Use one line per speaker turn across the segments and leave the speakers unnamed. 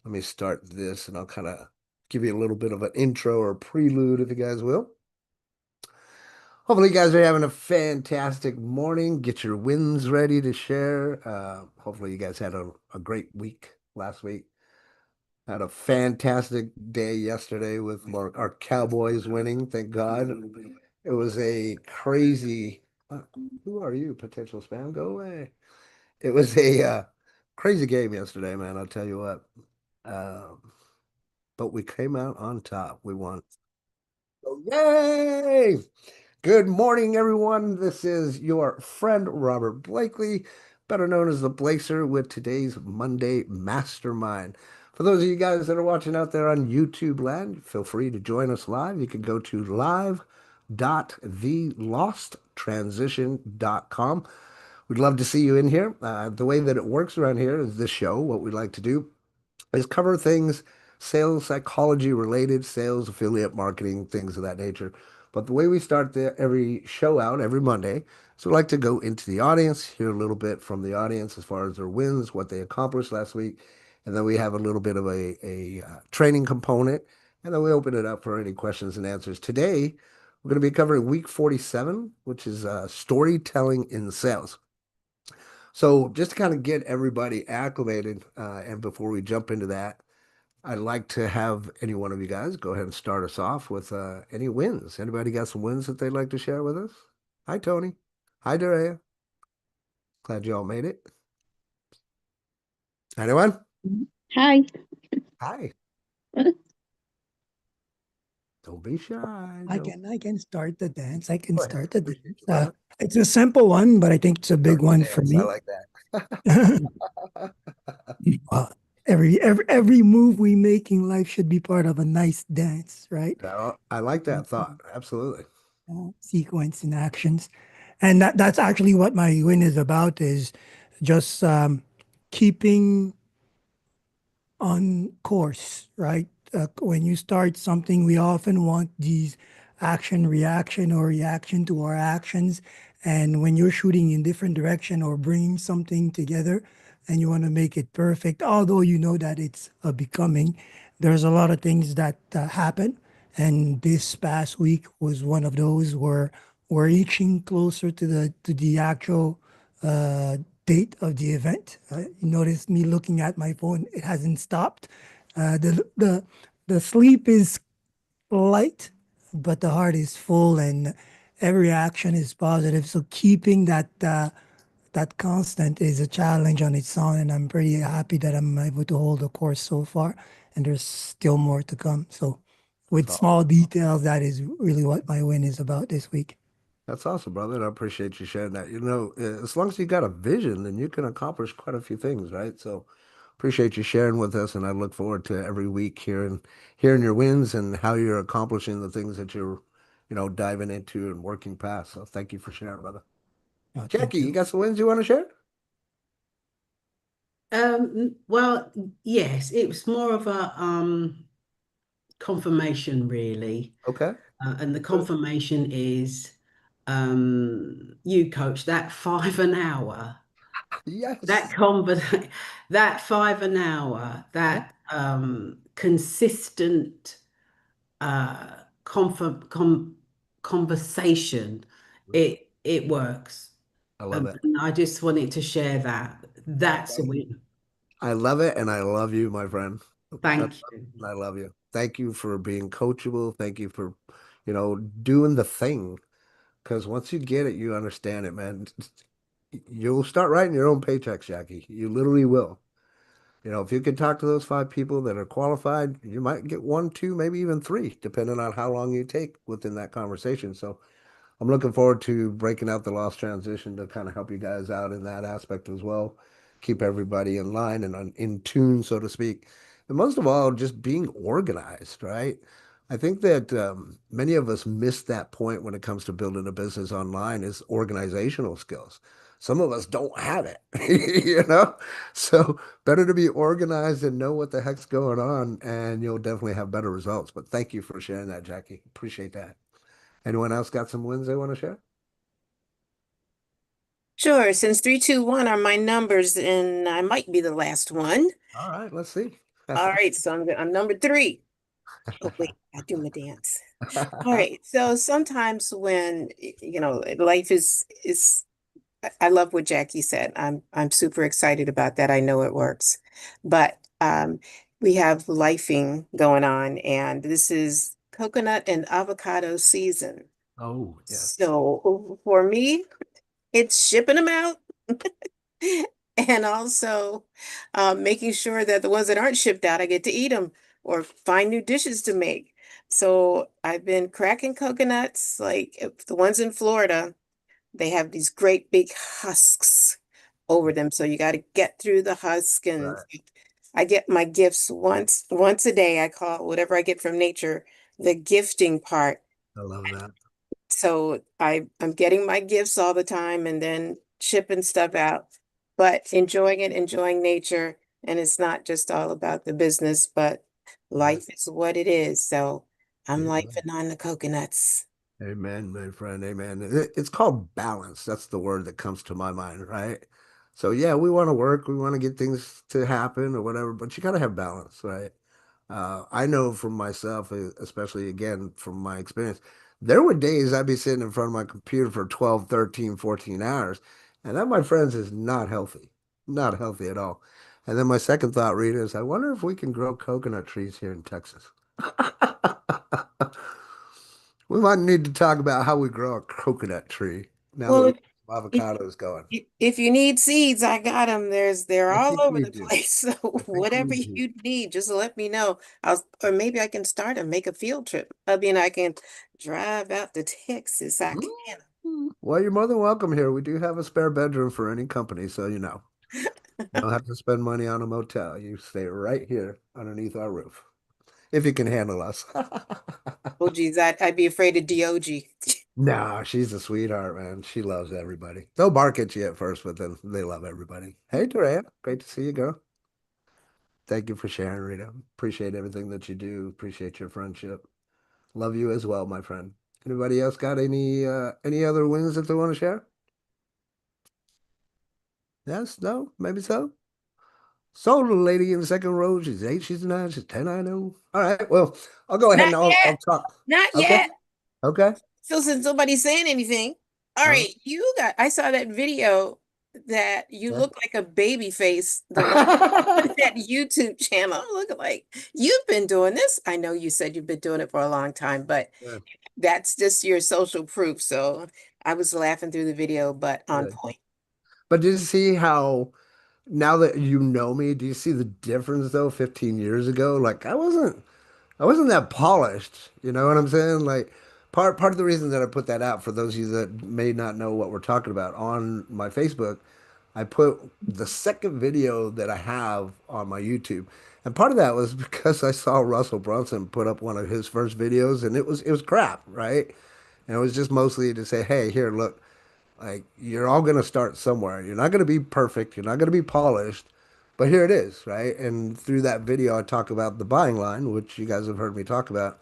let me start this and I'll kind of give you a little bit of an intro or prelude, if you guys will. Hopefully, you guys are having a fantastic morning. Get your wins ready to share. Hopefully, you guys had a great week last week. Had a fantastic day yesterday with our Cowboys winning, thank God. It was a crazy, uh, who are you, potential spam? Go away. It was a crazy game yesterday, man. I'll tell you what. Um, but we came out on top. We won. So yay! Good morning, everyone. This is your friend Robert Blakely, better known as the Blazer, with today's Monday Mastermind. For those of you guys that are watching out there on YouTube land, feel free to join us live. You can go to live.thelosttransition.com. We'd love to see you in here. The way that it works around here is this show. What we like to do is cover things sales psychology related, sales, affiliate marketing, things of that nature. But the way we start every show out every Monday, so we like to go into the audience, hear a little bit from the audience as far as their wins, what they accomplished last week, and then we have a little bit of a training component, and then we open it up for any questions and answers. Today, we're going to be covering week 47, which is storytelling in sales. So just to kind of get everybody acclimated, and before we jump into that, I'd like to have any one of you guys go ahead and start us off with any wins. Anybody got some wins that they'd like to share with us? Hi, Tony. Hi, Daria. Glad you all made it. Anyone?
Hi.
Hi. Don't be shy.
I
Don't.
can I can start the dance. I can
Go ahead.
start the
Appreciate
dance.
you, brother.
It's a simple one, but I think it's a big
Start the
one for
dance. I
me.
like that.
Well, every move we make in life should be part of a nice dance, right?
I like that thought. Absolutely.
Sequence in actions, and that's actually what my win is about. Is just keeping on course, right? When you start something, we often want these action reaction or reaction to our actions. And when you're shooting in different direction or bringing something together and you want to make it perfect, although you know that it's a becoming, there's a lot of things that happen. And this past week was one of those where we're inching closer to the actual uh, date of the event. You notice me looking at my phone; it hasn't stopped. The sleep is light, but the heart is full, and every action is positive. So keeping that constant is a challenge on its own, and I'm pretty happy that I'm able to hold the course so far, and there's still more to come. So, with
That's awesome.
small details, that is really what my win is about this week.
That's awesome, brother. And I appreciate you sharing that. As long as you got a vision, then you can accomplish quite a few things, right? So appreciate you sharing with us, and I look forward to every week hearing your wins and how you're accomplishing the things that you're, diving into and working past. So thank you for sharing, brother.
Thank
Jackie, you
you.
got some wins you want to share?
Well, yes, it was more of a confirmation really.
Okay.
And the
Good.
confirmation is you coach that five an hour, that
Yes.
conver that five an hour, that consistent uh conversation, it works.
I love it.
And I just wanted to share that. That's a win.
I love it, and I love you, my friend.
Thank you.
I love you. Thank you for being coachable. Thank you for, doing the thing. Because once you get it, you understand it, man. You'll start writing your own paychecks, Jackie. You literally will. If you can talk to those five people that are qualified, you might get one, two, maybe even three, depending on how long you take within that conversation. So I'm looking forward to breaking out the lost transition to kind of help you guys out in that aspect as well. Keep everybody in line and in tune, so to speak. And most of all, just being organized, right? I think that many of us miss that point when it comes to building a business online is organizational skills. Some of us don't have it, So better to be organized and know what the heck's going on, and you'll definitely have better results. But thank you for sharing that, Jackie. Appreciate that. Anyone else got some wins they want to share?
Sure, since 3, 2, 1 are my numbers, and I might be the last one.
All right, let's see.
All right, so I'm number three. Oh, wait, I do my dance. All right. So sometimes when life is I love what Jackie said. I'm super excited about that. I know it works. But we have lifing going on, and this is coconut and avocado season.
Oh, yes.
So for me, it's shipping them out and also making sure that the ones that aren't shipped out, I get to eat them or find new dishes to make. So I've been cracking coconuts, like the ones in Florida. They have these great big husks over them. So you got to get through the husk and
Right.
I get my gifts once a day. I call whatever I get from nature the gifting part.
I love that.
So I'm getting my gifts all the time and then shipping stuff out, but enjoying it, enjoying nature. And it's not just all about the business, but
Right.
life is what it is. So I'm
Amen.
lifing on the coconuts.
Amen, my friend. Amen. It's called balance. That's the word that comes to my mind, right? So yeah, we want to work, we want to get things to happen or whatever, but you got to have balance, right? I know from myself, especially again from my experience, there were days I'd be sitting in front of my computer for 12, 13, 14 hours, and that, my friends, is not healthy. Not healthy at all. And then my second thought, Rita, is I wonder if we can grow coconut trees here in Texas. We might need to talk about how we grow a coconut tree now that
Well,
we
if
have avocados going.
if you need seeds, I got them. They're
I
all
think
over
we
the
do.
place. So
I think we
whatever
do.
you need, just let me know. Or maybe I can start and make a field trip. I mean, I can drive out to Texas. I can.
Well, you're more than welcome here. We do have a spare bedroom for any company, so you know. You don't have to spend money on a motel. You stay right here underneath our roof, if you can handle us.
Oh, geez, I'd be afraid of DOG.
No, she's a sweetheart, man. She loves everybody. They'll bark at you at first, but then they love everybody. Hey, Duran, great to see you, girl. Thank you for sharing, Rita. Appreciate everything that you do. Appreciate your friendship. Love you as well, my friend. Anybody else got any other wins that they want to share? Yes, no, maybe so. So the lady in the second row, she's 8, she's 9, she's 10, I know. All right, well, I'll go ahead
Not
and I'll
yet.
talk.
Not
Okay,
yet.
okay.
So since nobody's saying anything, all
All
right, I saw that video that you
right.
look like a baby face, the one
Yeah.
with that YouTube channel. I'm looking like you've been doing this. I know you said you've been doing it for a long time, but
Good,
that's just your social proof. So I was laughing through the video, but on
good.
point.
But did you see how now that you know me, do you see the difference though 15 years ago? Like I wasn't that polished, you know what I'm saying? Like part of the reason that I put that out for those of you that may not know what we're talking about on my Facebook, I put the second video that I have on my YouTube. And part of that was because I saw Russell Brunson put up one of his first videos and it was crap, right? And it was just mostly to say, "Hey, here, look, like you're all going to start somewhere. You're not going to be perfect, you're not going to be polished, but here it is, right?" And through that video I talk about the buying line, which you guys have heard me talk about.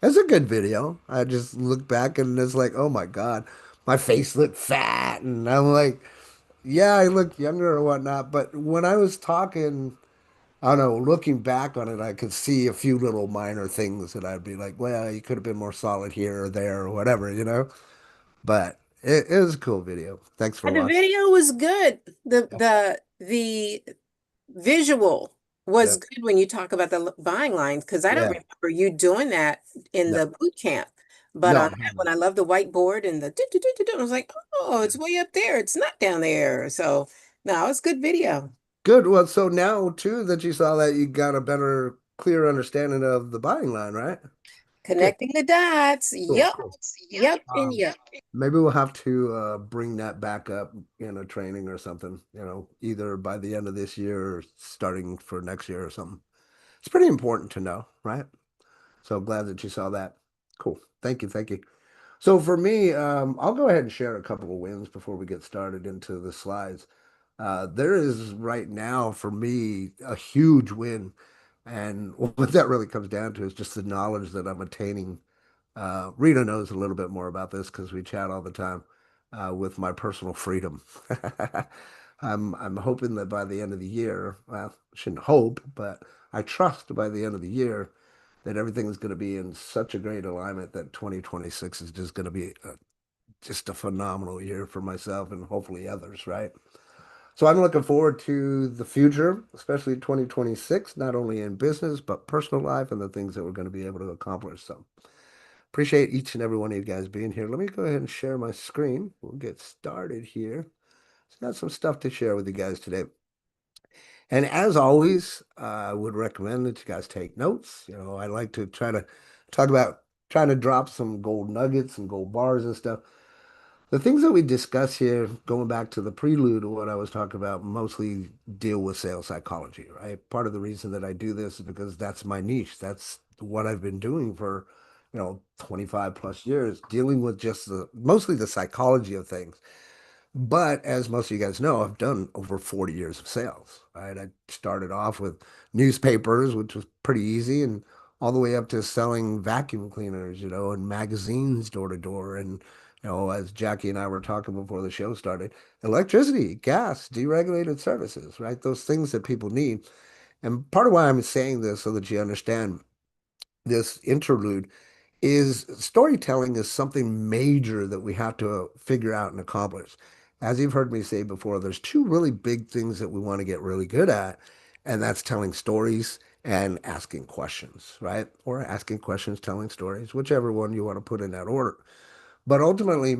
It's a good video. I just look back and it's like, oh my God, my face looked fat. And I'm like, yeah, I look younger or whatnot. But when I was talking, I don't know, looking back on it, I could see a few little minor things that I'd be like, well, you could have been more solid here or there or whatever, you know? But it was a cool video. Thanks for
And the
watching.
video was good. The
Yeah.
the visual
Yeah.
was good when you talk about the buying lines because I don't
Yeah.
remember you doing that in
No,
the boot camp. But
no,
on
I
that one,
haven't.
I love the whiteboard and the I was like, oh,
Yeah.
it's way up there. It's not down there. So no, it's good video.
Good. Well, so now too that you saw that, you got a better, clear understanding of the buying line, right? Good.
Connecting the dots.
Cool.
Yep.
Cool.
Yep. And yep.
Maybe we'll have to bring that back up in a training or something, either by the end of this year or starting for next year or something. It's pretty important to know, right? So glad that you saw that. Cool. Thank you. Thank you. So for me, I'll go ahead and share a couple of wins before we get started into the slides. There is right now for me a huge win. And what that really comes down to is just the knowledge that I'm attaining. Rita knows a little bit more about this because we chat all the time with my personal freedom. I'm hoping that by the end of the year, well, shouldn't hope, but I trust by the end of the year that everything is going to be in such a great alignment that 2026 is just going to be just a phenomenal year for myself and hopefully others, right? So I'm looking forward to the future, especially 2026, not only in business, but personal life and the things that we're going to be able to accomplish. So appreciate each and every one of you guys being here. Let me go ahead and share my screen. We'll get started here. I've got some stuff to share with you guys today. And as always, I would recommend that you guys take notes. I like to try to talk about trying to drop some gold nuggets and gold bars and stuff. The things that we discuss here, going back to the prelude of what I was talking about, mostly deal with sales psychology, right? Part of the reason that I do this is because that's my niche. That's what I've been doing for, 25 plus years, dealing with just mostly the psychology of things. But as most of you guys know, I've done over 40 years of sales, right? I started off with newspapers, which was pretty easy, and all the way up to selling vacuum cleaners, and magazines door to door. And, as Jackie and I were talking before the show started, electricity, gas, deregulated services, right? Those things that people need. And part of why I'm saying this so that you understand this interlude is storytelling is something major that we have to figure out and accomplish. As you've heard me say before, there's two really big things that we want to get really good at, and that's telling stories and asking questions, right? Or asking questions, telling stories, whichever one you want to put in that order. But ultimately,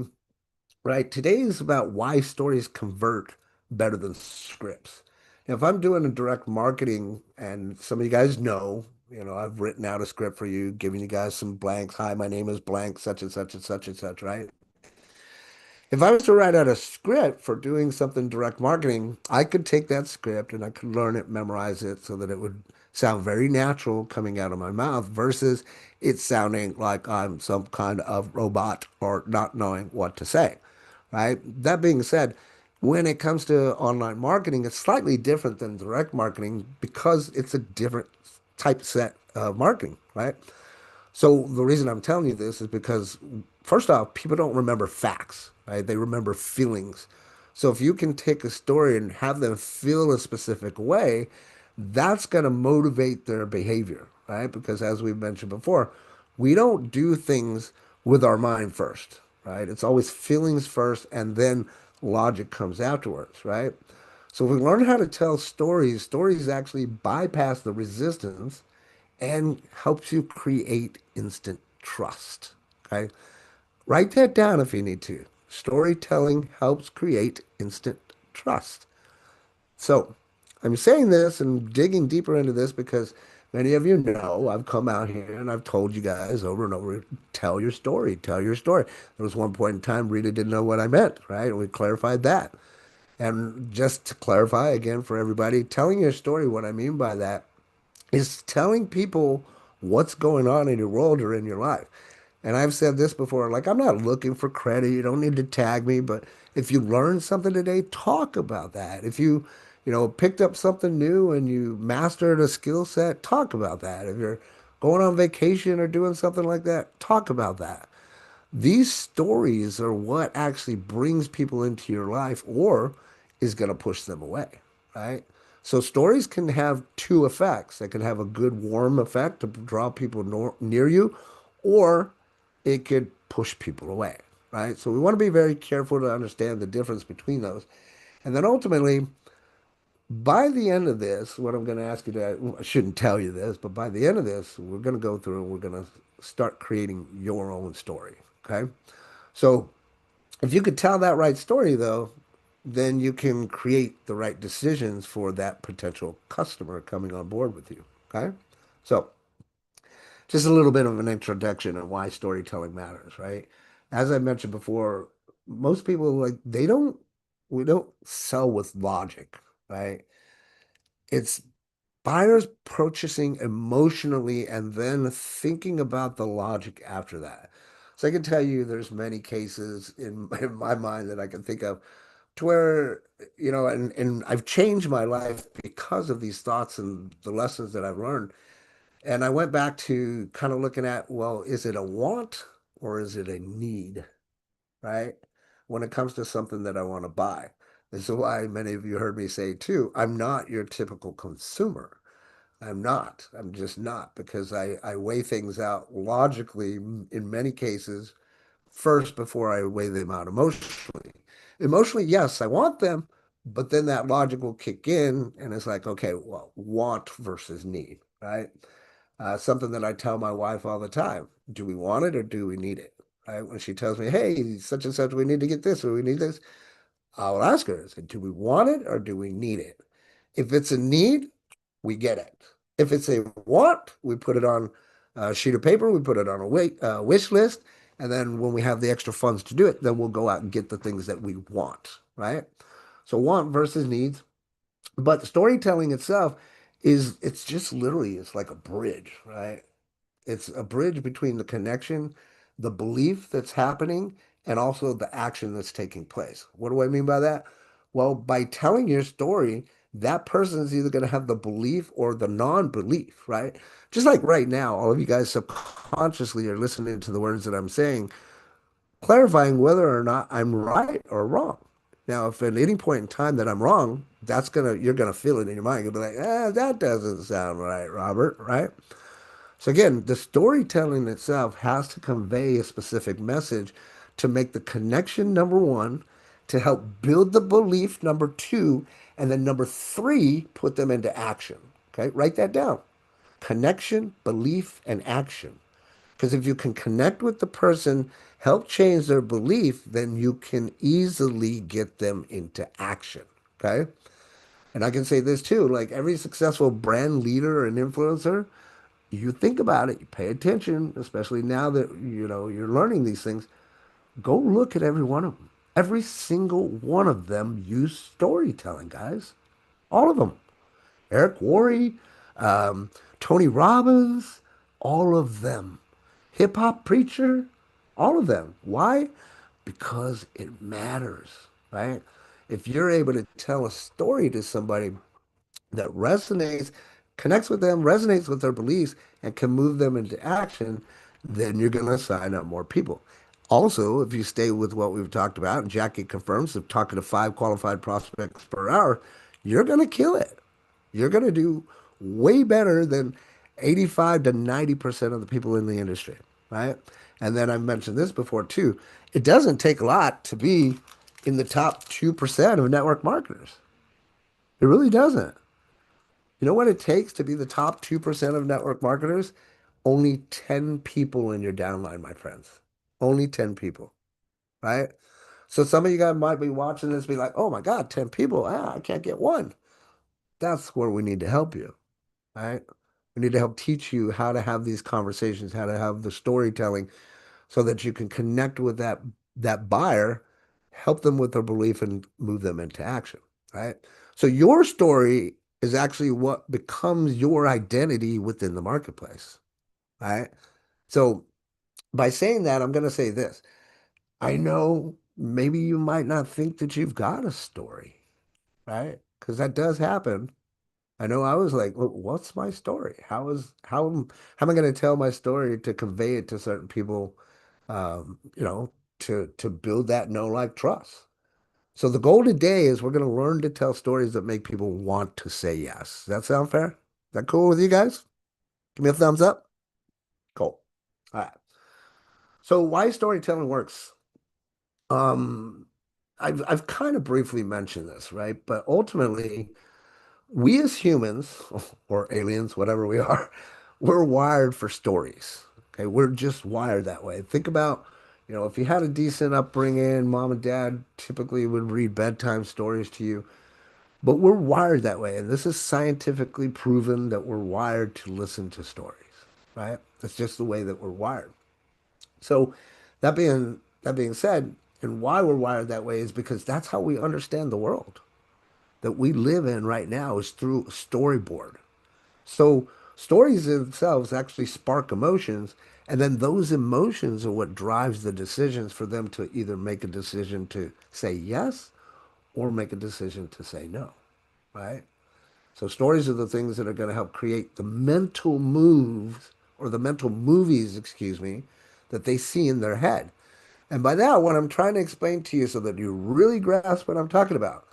right, today is about why stories convert better than scripts. Now, if I'm doing a direct marketing, and some of you guys know, I've written out a script for you, giving you guys some blanks. Hi, my name is blank, such and such and such and such, right? If I was to write out a script for doing something direct marketing, I could take that script and I could learn it, memorize it so that it would sound very natural coming out of my mouth versus it sounding like I'm some kind of robot or not knowing what to say, right? That being said, when it comes to online marketing, it's slightly different than direct marketing because it's a different type set of marketing, right? So the reason I'm telling you this is because, first off, people don't remember facts, right? They remember feelings. So if you can take a story and have them feel a specific way, that's going to motivate their behavior, right? Because as we've mentioned before, we don't do things with our mind first, right? It's always feelings first and then logic comes afterwards, right? So if we learn how to tell stories, stories actually bypass the resistance and helps you create instant trust. Okay. Write that down if you need to. Storytelling helps create instant trust. So I'm saying this and digging deeper into this because many of you know I've come out here and I've told you guys over and over, tell your story, tell your story. There was one point in time Rita didn't know what I meant, right? And we clarified that. And just to clarify again for everybody, telling your story, what I mean by that is telling people what's going on in your world or in your life. And I've said this before, like, I'm not looking for credit. You don't need to tag me, but if you learned something today, talk about that. If you picked up something new and you mastered a skill set, talk about that. If you're going on vacation or doing something like that, talk about that. These stories are what actually brings people into your life or is going to push them away, right? So stories can have two effects. They can have a good warm effect to draw people near you, or it could push people away, right? So we want to be very careful to understand the difference between those. And then ultimately, by the end of this, what I'm going to ask you to, I shouldn't tell you this, but by the end of this, we're going to go through and we're going to start creating your own story. Okay. So if you could tell that right story, though, then you can create the right decisions for that potential customer coming on board with you. Okay. So just a little bit of an introduction on why storytelling matters, right? As I mentioned before, most people we don't sell with logic, right? It's buyers purchasing emotionally and then thinking about the logic after that. So I can tell you there's many cases in my mind that I can think of to where, and I've changed my life because of these thoughts and the lessons that I've learned. And I went back to kind of looking at, well, is it a want or is it a need, right? When it comes to something that I want to buy. This is why many of you heard me say too, I'm not your typical consumer. I'm not. I'm just not because I weigh things out logically in many cases first before I weigh them out emotionally. Emotionally, yes, I want them, but then that logic will kick in and it's like, okay, well, want versus need, right? Something that I tell my wife all the time. Do we want it or do we need it? Right? When she tells me, hey, such and such, we need to get this or we need this, I'll ask her, I say, do we want it or do we need it? If it's a need, we get it. If it's a want, we put it on a sheet of paper, we put it on a wish list, and then when we have the extra funds to do it, then we'll go out and get the things that we want, right? So want versus needs. But storytelling itself it's just literally, it's like a bridge, right? It's a bridge between the connection, the belief that's happening, and also the action that's taking place. What do I mean by that? Well, by telling your story, that person is either going to have the belief or the non-belief, right? Just like right now, all of you guys subconsciously are listening to the words that I'm saying, clarifying whether or not I'm right or wrong. Now, if at any point in time that I'm wrong, you're gonna feel it in your mind. You'll be like, that doesn't sound right, Robert, right? So again, the storytelling itself has to convey a specific message to make the connection number one, to help build the belief number two, and then number three, put them into action. Okay, write that down. Connection, belief, and action. Because if you can connect with the person, help change their belief, then you can easily get them into action. Okay. And I can say this too, like every successful brand leader and influencer, you think about it, you pay attention, especially now that you're learning these things. Go look at every one of them. Every single one of them use storytelling, guys. All of them. Eric Worre, um, Tony Robbins, all of them. Hip hop preacher, all of them. Why? Because it matters, right? If you're able to tell a story to somebody that resonates, connects with them, resonates with their beliefs, and can move them into action, then you're going to sign up more people. Also, if you stay with what we've talked about, and Jackie confirms of talking to 5 qualified prospects per hour, you're going to kill it. You're going to do way better than 85 to 90% of the people in the industry, right? And then I've mentioned this before too. It doesn't take a lot to be in the top 2% of network marketers. It really doesn't. You know what it takes to be the top 2% of network marketers? Only 10 people in your downline, my friends. Only 10 people, right? So some of you guys might be watching this, be like, oh my God, 10 people. I can't get one. That's where we need to help you, right? We need to help teach you how to have these conversations, how to have the storytelling so that you can connect with that buyer, help them with their belief and move them into action, right? So your story is actually what becomes your identity within the marketplace, right? So by saying that, I'm going to say this. I know maybe you might not think that you've got a story, right? Because that does happen. I know I was like, well, what's my story? How am I going to tell my story to convey it to certain people, um, you know, to build that know like trust. So the goal today is we're going to learn to tell stories that make people want to say yes. Does that sound fair? Is that cool with you guys? Give me a thumbs up. Cool. All right. So why storytelling works? Um, I've kind of briefly mentioned this, right? But ultimately, we as humans or aliens, whatever we are, we're wired for stories. Okay, we're just wired that way. Think about, if you had a decent upbringing, mom and dad typically would read bedtime stories to you, but we're wired that way. And this is scientifically proven that we're wired to listen to stories, right? That's just the way that we're wired. So that being said, and why we're wired that way is because that's how we understand the world that we live in right now is through a storyboard. So stories themselves actually spark emotions, and then those emotions are what drives the decisions for them to either make a decision to say yes or make a decision to say no, right? So stories are the things that are going to help create the mental moves or the mental movies, excuse me, that they see in their head. And by that, what I'm trying to explain to you so that you really grasp what I'm talking about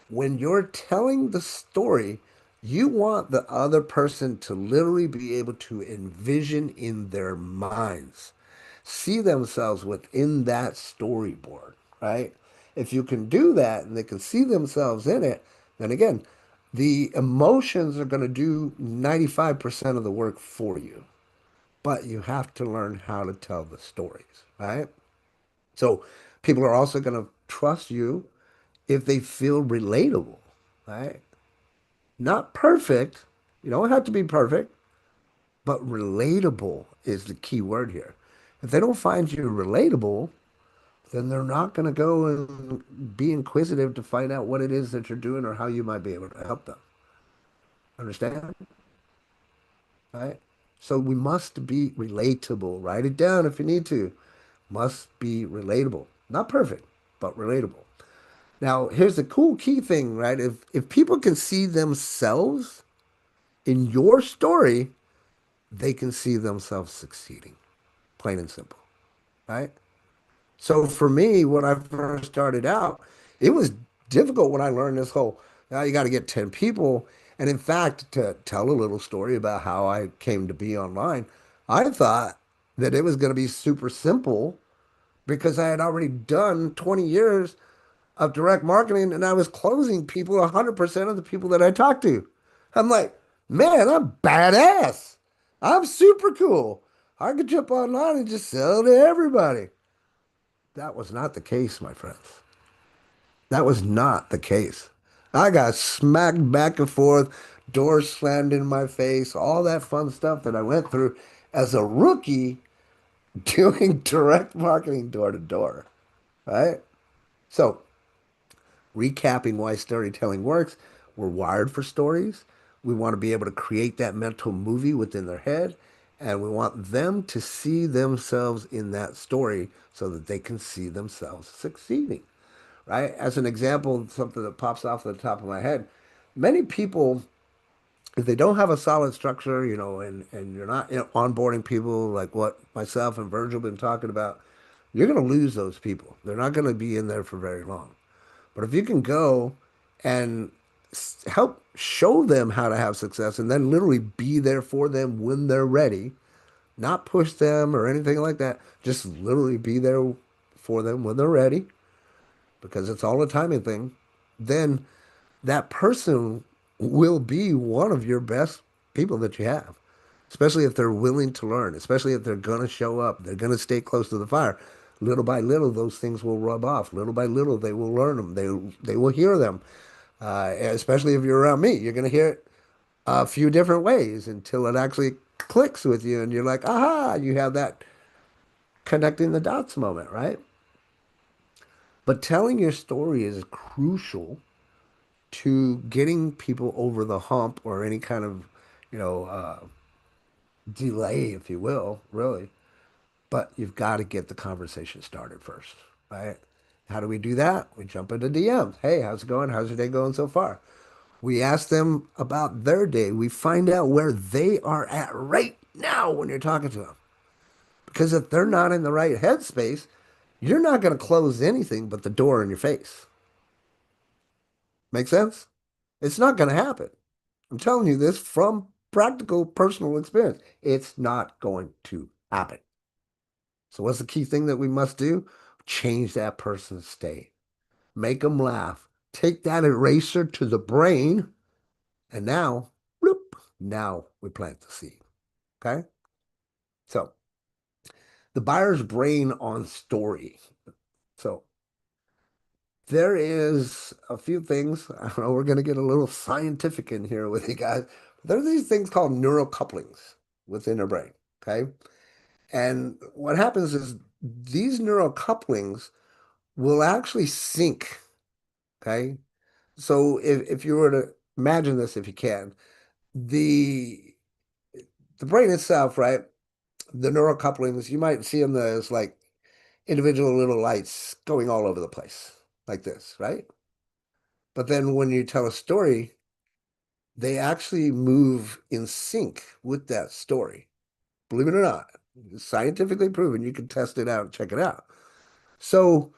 when you're telling the story, You want the other person to literally be able to envision in their minds, see themselves within that storyboard, right? If you can do that and they can see themselves in it, then again, the emotions are going to do 95% of the work for you. But you have to learn how to tell the stories, right? So people are also going to trust you if they feel relatable, right? Not perfect. You don't have to be perfect, but relatable is the key word here. If they don't find you relatable, then they're not going to go and be inquisitive to find out what it is that you're doing or how you might be able to help them. Understand? Right? So we must be relatable. Write it down if you need to. Must be relatable. Not perfect, but relatable. Now, here's the cool key thing, right? If people can see themselves in your story, they can see themselves succeeding. Plain and simple, right? So for me, when I first started out, it was difficult when I learned this whole, now you got to get 10 people. And in fact, to tell a little story about how I came to be online, I thought that it was going to be super simple because I had already done 20 years of direct marketing and I was closing people 100% of the people that I talked to. I'm like, man, I'm badass. I'm super cool. I could jump online and just sell to everybody. That was not the case, my friends. That was not the case. I got smacked back and forth, doors slammed in my face, all that fun stuff that I went through as a rookie doing direct marketing door to door, right? So, recapping why storytelling works, we're wired for stories. We want to be able to create that mental movie within their head, and we want them to see themselves in that story so that they can see themselves succeeding, right? As an example, something that pops off the top of my head, many people, if they don't have a solid structure, and you're not, onboarding people like what myself and Virgil been talking about, you're going to lose those people. They're not going to be in there for very long. But if you can go and help show them how to have success and then literally be there for them when they're ready, not push them or anything like that, just literally be there for them when they're ready, because it's all a timing thing, then that person will be one of your best people that you have, especially if they're willing to learn, especially if they're going to show up, they're going to stay close to the fire. Little by little, those things will rub off. Little by little, they will learn them. They will hear them. Especially if you're around me, you're going to hear it a few different ways until it actually clicks with you, and you're like, aha! You have that connecting the dots moment, right? But telling your story is crucial to getting people over the hump or any kind of, you know, uh, delay, if you will, really. But you've got to get the conversation started first, right? How do we do that? We jump into DMs. Hey, how's it going? How's your day going so far? We ask them about their day. We find out where they are at right now when you're talking to them. Because if they're not in the right headspace, you're not going to close anything but the door in your face. Make sense? It's not going to happen. I'm telling you this from practical personal experience. It's not going to happen. So, what's the key thing that we must do? Change that person's state. Make them laugh. Take that eraser to the brain. And now, bloop, now we plant the seed. Okay? So, the buyer's brain on story. So, there is a few things. I don't know, we're going to get a little scientific in here with you guys. There are these things called neural couplings within our brain. Okay? And what happens is these neural couplings will actually sync. Okay. So if you were to imagine this, if you can, the the brain itself, right? The neural couplings, you might see them as like individual little lights going all over the place, like this, right? But then when you tell a story, they actually move in sync with that story. Believe it or not, it's scientifically proven. You can test it out and check it out. So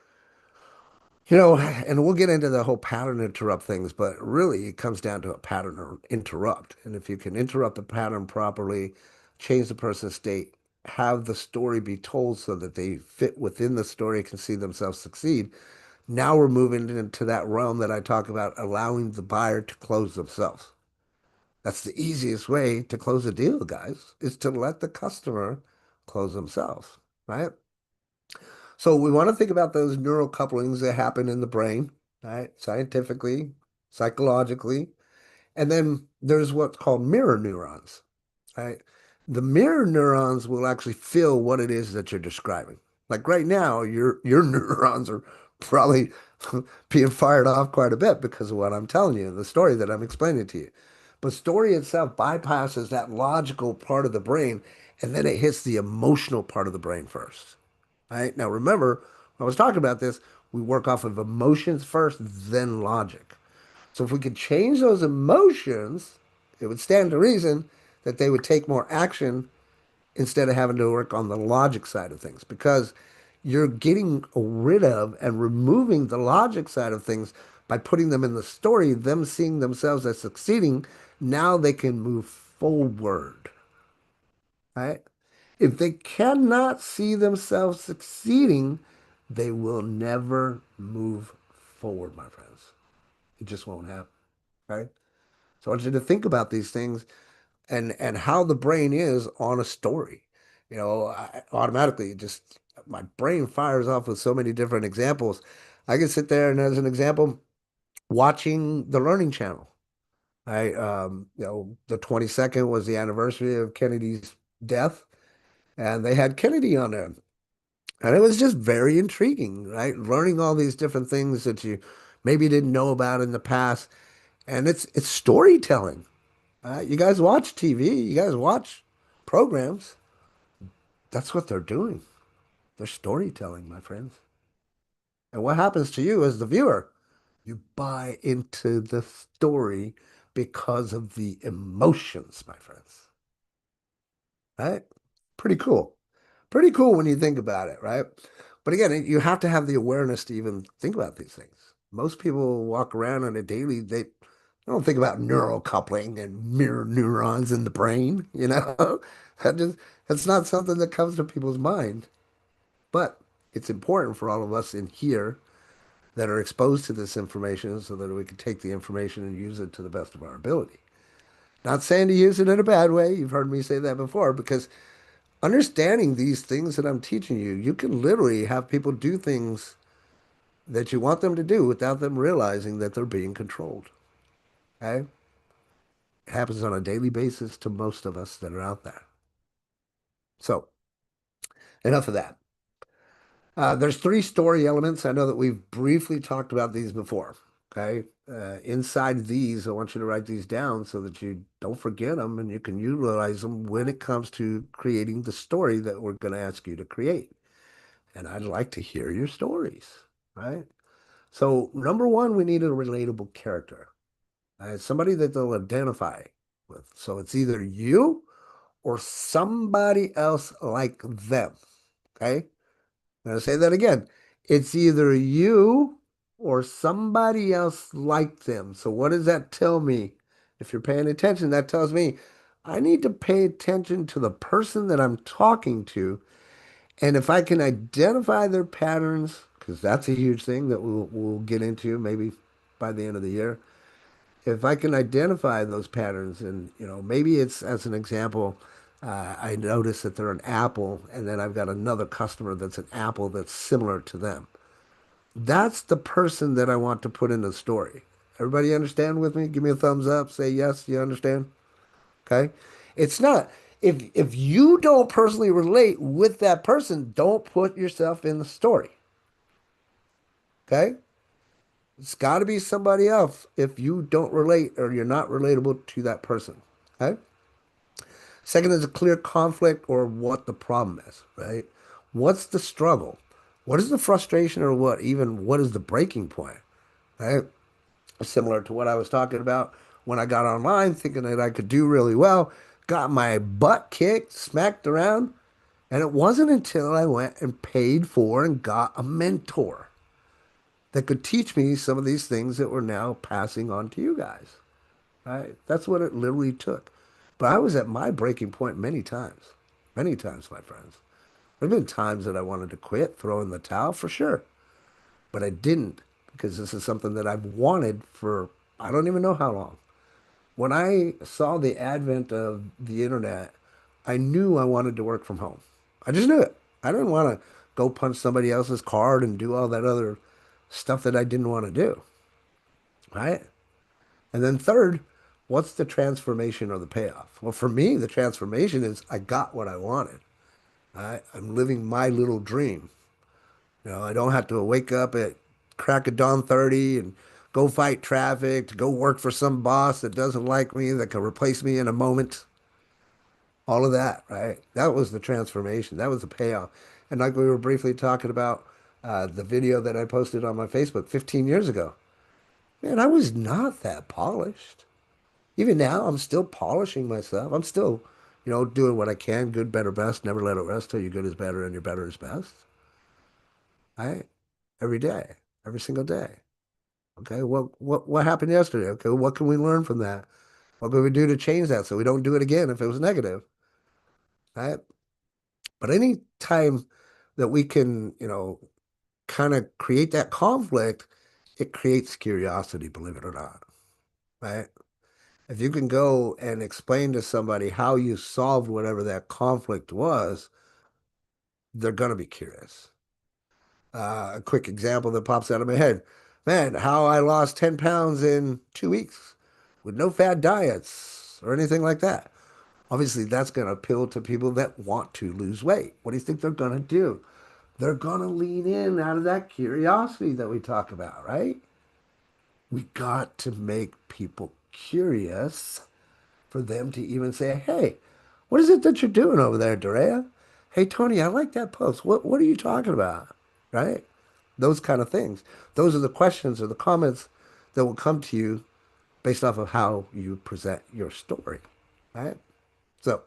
And we'll get into the whole pattern interrupt things, but really it comes down to a pattern or interrupt. And if you can interrupt the pattern properly, change the person's state, have the story be told so that they fit within the story, can see themselves succeed. Now we're moving into that realm that I talk about, allowing the buyer to close themselves. That's the easiest way to close a deal, guys, is to let the customer close themselves, right? So we want to think about those neural couplings that happen in the brain, right? Scientifically, psychologically. And then there's what's called mirror neurons, right? The mirror neurons will actually feel what it is that you're describing. Like right now, your neurons are probably being fired off quite a bit because of what I'm telling you, the story that I'm explaining to you. But story itself bypasses that logical part of the brain, and then it hits the emotional part of the brain first. Right? Now, remember, when I was talking about this, we work off of emotions first, then logic. So if we could change those emotions, it would stand to reason that they would take more action instead of having to work on the logic side of things because you're getting rid of and removing the logic side of things by putting them in the story, them seeing themselves as succeeding. Now they can move forward, right? If they cannot see themselves succeeding, they will never move forward, my friends. It just won't happen, right? So I want you to think about these things and how the brain is on a story. Automatically, just my brain fires off with so many different examples. I can sit there and, as an example, watching the Learning Channel. The 22nd was the anniversary of Kennedy's death, and they had Kennedy on there. And it was just very intriguing, right? Learning all these different things that you maybe didn't know about in the past. And it's storytelling. You guys watch TV, you guys watch programs. That's what they're doing. They're storytelling, my friends. And what happens to you as the viewer? You buy into the story because of the emotions, my friends. Right? Pretty cool. Pretty cool when you think about it, right? But again, you have to have the awareness to even think about these things. Most people walk around on a daily, they don't think about neural coupling and mirror neurons in the brain, you know? That just that's not something that comes to people's mind. But it's important for all of us in here that are exposed to this information so that we can take the information and use it to the best of our ability. Not saying to use it in a bad way. You've heard me say that before, because understanding these things that I'm teaching you, you can literally have people do things that you want them to do without them realizing that they're being controlled. Okay? It happens on a daily basis to most of us that are out there. So, enough of that. There's three story elements. I know that we've briefly talked about these before. Okay. Inside these, I want you to write these down so that you don't forget them and you can utilize them when it comes to creating the story that we're going to ask you to create. And I'd like to hear your stories, right? So, number one, we need a relatable character, somebody that they'll identify with. So, it's either you or somebody else like them. Okay. I'm going to say that again. It's either you or somebody else like them. So, what does that tell me? If you're paying attention, that tells me I need to pay attention to the person that I'm talking to. And if I can identify their patterns, because that's a huge thing that we'll get into maybe by the end of the year. If I can identify those patterns, and maybe it's as an example, I notice that they're an apple, and then I've got another customer that's an apple that's similar to them. That's the person that I want to put in the story. Everybody understand with me? Give me a thumbs up. Say yes, you understand? Okay. It's not if you don't personally relate with that person, don't put yourself in the story. Okay? It's got to be somebody else if you don't relate or you're not relatable to that person. Okay? Second is a clear conflict or what the problem is, right? What's the struggle? What is the frustration or what is the breaking point, right? Similar to what I was talking about when I got online thinking that I could do really well, got my butt kicked, smacked around, and it wasn't until I went and paid for and got a mentor that could teach me some of these things that we're now passing on to you guys. Right? That's what it literally took. But I was at my breaking point many times, my friends. There have been times that I wanted to quit, throw in the towel for sure, but I didn't because this is something that I've wanted for I don't even know how long. When I saw the advent of the internet, I knew I wanted to work from home. I just knew it. I didn't want to go punch somebody else's card and do all that other stuff that I didn't want to do, right? And then third, what's the transformation or the payoff? Well, for me, the transformation is I got what I wanted. I'm living my little dream. I don't have to wake up at crack of dawn 30 and go fight traffic, to go work for some boss that doesn't like me, that can replace me in a moment. All of that, right? That was the transformation. That was the payoff. And like we were briefly talking about the video that I posted on my Facebook 15 years ago. Man, I was not that polished. Even now, I'm still polishing myself. I'm still, doing what I can, good, better, best. Never let it rest till your good is better and your better is best. Right? Every day, every single day. Okay, what happened yesterday? Okay, what can we learn from that? What can we do to change that so we don't do it again if it was negative? Right? But any time that we can, kind of create that conflict, it creates curiosity, believe it or not. Right? If you can go and explain to somebody how you solved whatever that conflict was, they're going to be curious. A quick example that pops out of my head. Man, how I lost 10 pounds in 2 weeks with no fad diets or anything like that. Obviously, that's going to appeal to people that want to lose weight. What do you think they're going to do? They're going to lean in out of that curiosity that we talk about, right? We got to make people curious for them to even say, hey, what is it that you're doing over there, Dorea? Hey, Tony, I like that post. What are you talking about? Right? Those kind of things. Those are the questions or the comments that will come to you based off of how you present your story. Right? So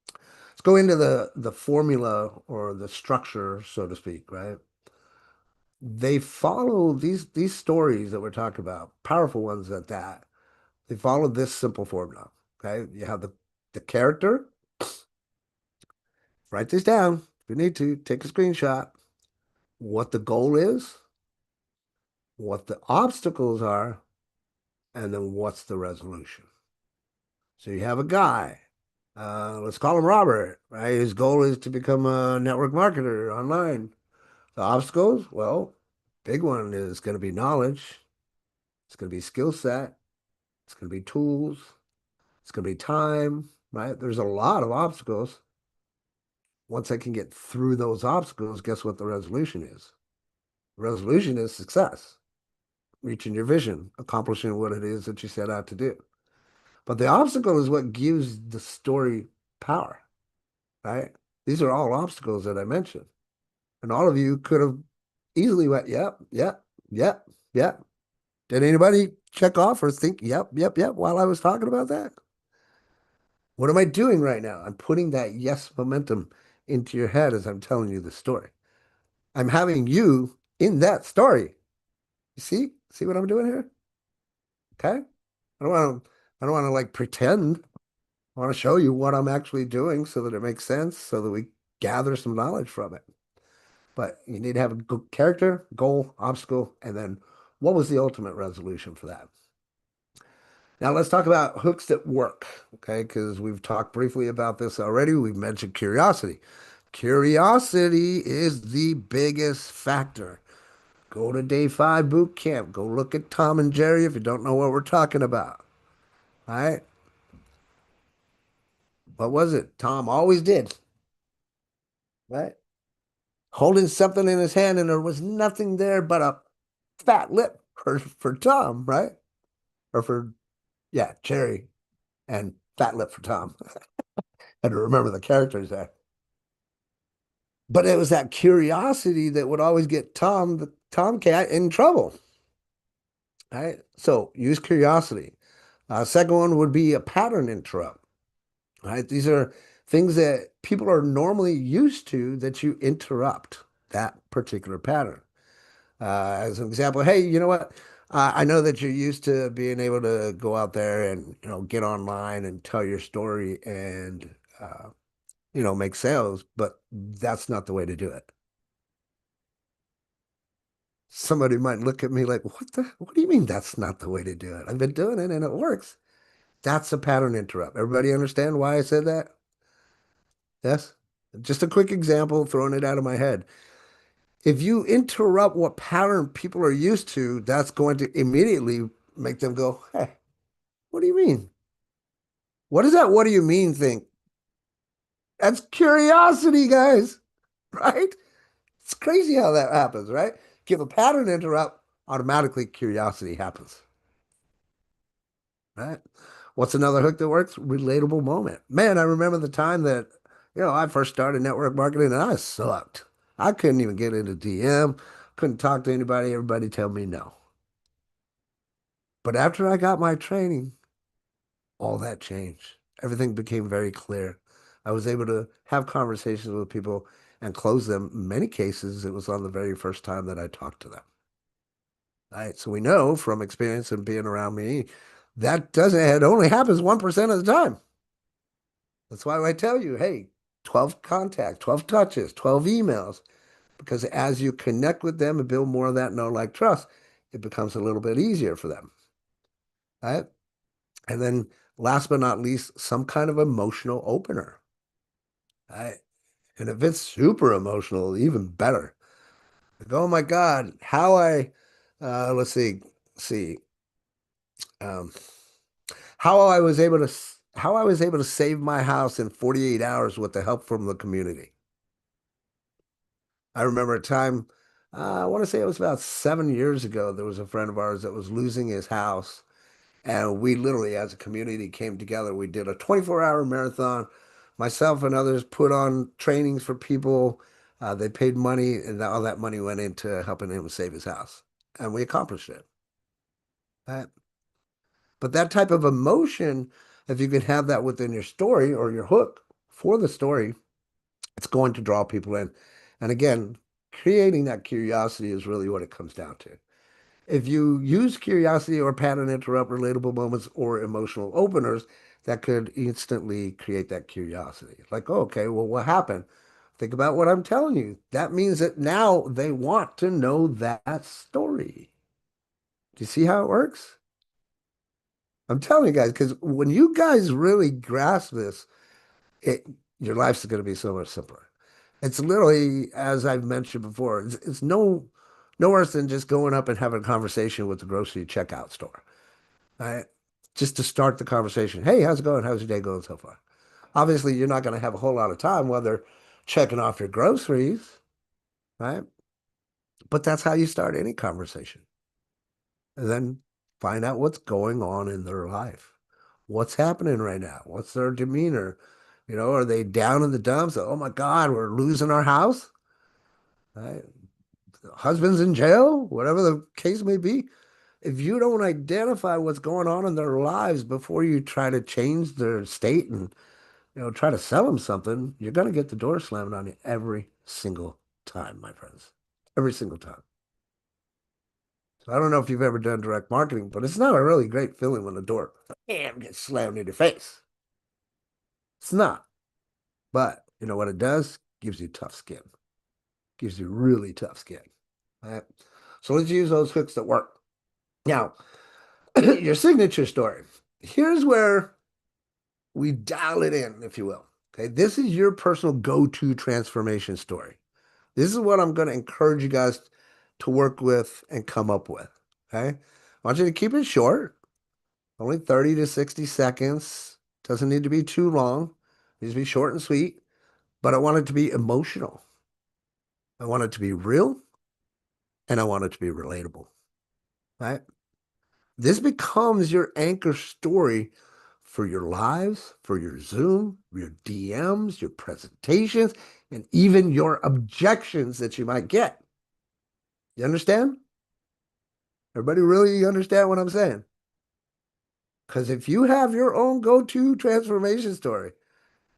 let's go into the formula or the structure, so to speak, right? They follow these stories that we're talking about, powerful ones at that. They follow this simple formula. Okay. You have the character. Write this down. If you need to, take a screenshot. What the goal is, what the obstacles are, and then what's the resolution. So you have a guy, let's call him Robert, right? His goal is to become a network marketer online. The obstacles, well, big one is going to be knowledge. It's going to be skill set. It's going to be tools. It's going to be time, right? There's a lot of obstacles. Once I can get through those obstacles, guess what the resolution is? The resolution is success, reaching your vision, accomplishing what it is that you set out to do. But the obstacle is what gives the story power, right? These are all obstacles that I mentioned. And all of you could have easily went, yep, yep, yep, yep. Did anybody check off or think, yep, yep, yep, while I was talking about that? What am I doing right now? I'm putting that yes momentum into your head as I'm telling you the story. I'm having you in that story. You see? See what I'm doing here? Okay? I don't want to like pretend. I want to show you what I'm actually doing so that it makes sense, so that we gather some knowledge from it. But you need to have a good character, goal, obstacle, and then what was the ultimate resolution for that? Now let's talk about hooks that work, okay? Because we've talked briefly about this already. We've mentioned curiosity. Curiosity is the biggest factor. Go to day 5 boot camp. Go look at Tom and Jerry if you don't know what we're talking about. All right? What was it? Tom always did, right? Holding something in his hand, and there was nothing there but a fat lip for Tom, right? Or for, yeah, Jerry and fat lip for Tom. Had to remember the characters there. But it was that curiosity that would always get Tom, the Tomcat, in trouble. All right. So use curiosity. Second one would be a pattern interrupt. All right. These are things that people are normally used to that you interrupt that particular pattern. As an example, hey, you know what? I know that you're used to being able to go out there and, get online and tell your story and, make sales, but that's not the way to do it. Somebody might look at me like, what do you mean that's not the way to do it? I've been doing it and it works. That's a pattern interrupt. Everybody understand why I said that? Yes? Just a quick example, throwing it out of my head. If you interrupt what pattern people are used to, that's going to immediately make them go, hey, what do you mean? What is that? What do you mean thing? That's curiosity, guys, right? It's crazy how that happens, right? Give a pattern interrupt, automatically curiosity happens, right? What's another hook that works? Relatable moment. Man, I remember the time that, I first started network marketing and I sucked. I couldn't even get into DM, couldn't talk to anybody, everybody tell me no. But after I got my training, all that changed. Everything became very clear. I was able to have conversations with people and close them. In many cases, it was on the very first time that I talked to them. Right. So we know from experience and being around me, it only happens 1% of the time. That's why I tell you, hey, 12 contacts, 12 touches, 12 emails, because as you connect with them and build more of that know, like, trust, it becomes a little bit easier for them. Right. And then last but not least, some kind of emotional opener. Right. And if it's super emotional, even better. Like, oh my God, let's see, um, how I was able to save my house in 48 hours with the help from the community. I remember a time, I want to say it was about 7 years ago, there was a friend of ours that was losing his house. And we literally, as a community, came together. We did a 24-hour marathon. Myself and others put on trainings for people. They paid money, and all that money went into helping him save his house. And we accomplished it. Right? But that type of emotion, if you can have that within your story or your hook for the story, it's going to draw people in. And again, creating that curiosity is really what it comes down to. If you use curiosity or pattern interrupt relatable moments or emotional openers, that could instantly create that curiosity. Like, oh, okay, well, what happened? Think about what I'm telling you. That means that now they want to know that story. Do you see how it works? I'm telling you guys, because when you guys really grasp this, it your life's going to be so much simpler. It's literally, as I've mentioned before, it's no worse than just going up and having a conversation with the grocery checkout store, right? Just to start the conversation. Hey, how's it going? How's your day going so far? Obviously, you're not going to have a whole lot of time while they're checking off your groceries, right? But that's how you start any conversation. And then find out what's going on in their life. What's happening right now? What's their demeanor? Are they down in the dumps? Oh my God, we're losing our house, right? Husband's in jail, whatever the case may be. If you don't identify what's going on in their lives before you try to change their state and try to sell them something, you're going to get the door slammed on you every single time, my friends. Every single time. So I don't know if you've ever done direct marketing, but it's not a really great feeling when the door gets slammed in your face. It's not. But you know what it does? Gives you tough skin. Gives you really tough skin. Right? So let's use those hooks that work. Now, your signature story. Here's where we dial it in, if you will. Okay, this is your personal go-to transformation story. This is what I'm going to encourage you guys to work with and come up with. Okay, I want you to keep it short, only 30 to 60 seconds. Doesn't need to be too long. It needs to be short and sweet, but I want it to be emotional. I want it to be real, and I want it to be relatable. Right? This becomes your anchor story for your lives, for your Zoom, your DMs, your presentations, and even your objections that you might get. You understand? Everybody really understand what I'm saying? Because if you have your own go-to transformation story,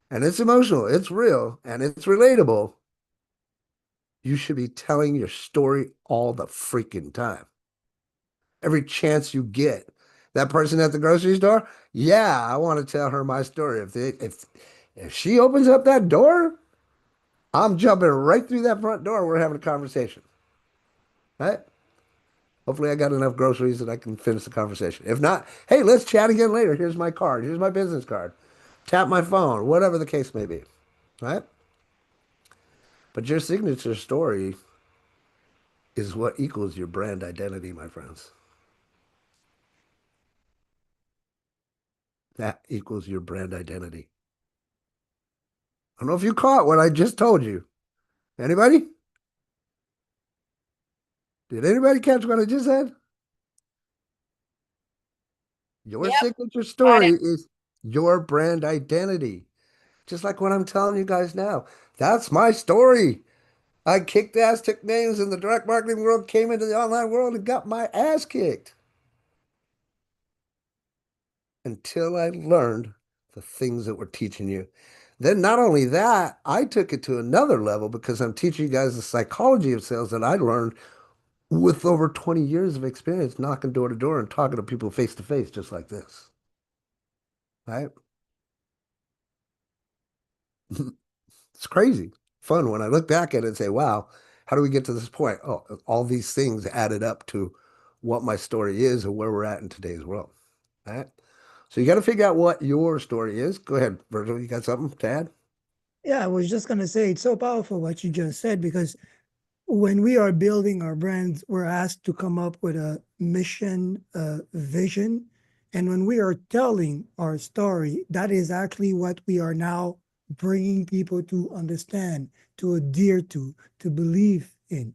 and it's emotional, it's real, and it's relatable, You should be telling your story all the freaking time. Every chance you get. That person at the grocery store, yeah, I want to tell her my story. If she opens up that door, I'm jumping right through that front door. We're having a conversation. Right? Hopefully I got enough groceries that I can finish the conversation. If not, hey, let's chat again later. Here's my card. Here's my business card. Tap my phone, whatever the case may be. Right? But your signature story is what equals your brand identity, my friends. That equals your brand identity. I don't know if you caught what I just told you. Anybody? Did anybody catch what I just said? Your
Yep,
signature
got it.
story is your brand identity. Just like what I'm telling you guys now. That's my story. I kicked ass, took names in the direct marketing world, came into the online world, and got my ass kicked until I learned the things that we're teaching you. Then, not only that, I took it to another level because I'm teaching you guys the psychology of sales that I learned with over 20 years of experience knocking door to door and talking to people face to face, just like this. Right? It's crazy fun when I look back at it and say, wow, how do we get to this point? Oh, all these things added up to what my story is and where we're at in today's world. All right. So you got to figure out what your story is. Go ahead, Virgil. You got something to add?
Yeah, I was just going to say it's so powerful what you just said because when we are building our brands, we're asked to come up with a mission, a vision. And when we are telling our story, that is actually what we are now bringing people to understand, to adhere to believe in.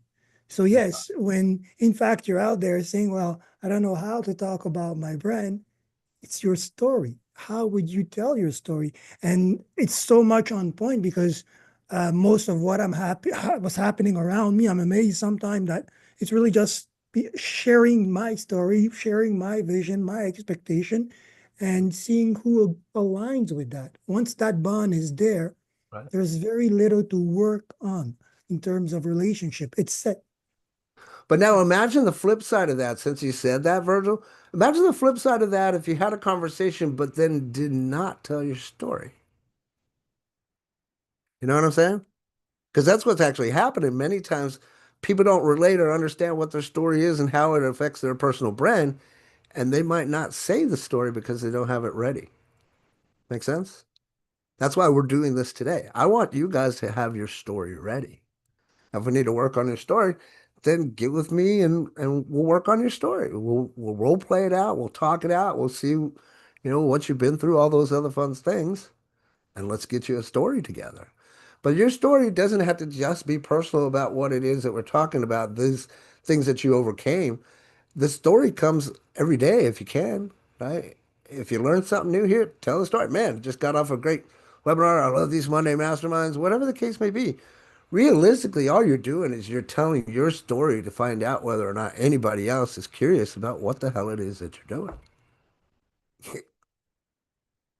So, yes, when in fact you're out there saying, well, I don't know how to talk about my brand, it's your story. How would you tell your story? And it's so much on point because most of what I'm happy was happening around me. I'm amazed sometimes that it's really just sharing my story, sharing my vision, my expectation, and seeing who aligns with that. Once that bond is there,
Right.
there's very little to work on in terms of relationship. It's set.
But now imagine the flip side of that, since you said that, Virgil. Imagine the flip side of that if you had a conversation, but then did not tell your story. You know what I'm saying? Because that's what's actually happening. Many times people don't relate or understand what their story is and how it affects their personal brand. And they might not say the story because they don't have it ready. Make sense? That's why we're doing this today. I want you guys to have your story ready. If we need to work on your story, then get with me and we'll work on your story. We'll role play it out. We'll talk it out. We'll see, what you've been through, all those other fun things, and let's get you a story together. But your story doesn't have to just be personal about what it is that we're talking about, these things that you overcame. The story comes every day if you can, right? If you learn something new here, tell the story. Man, just got off a great webinar. I love these Monday Masterminds, whatever the case may be. Realistically, all you're doing is you're telling your story to find out whether or not anybody else is curious about what the hell it is that you're doing.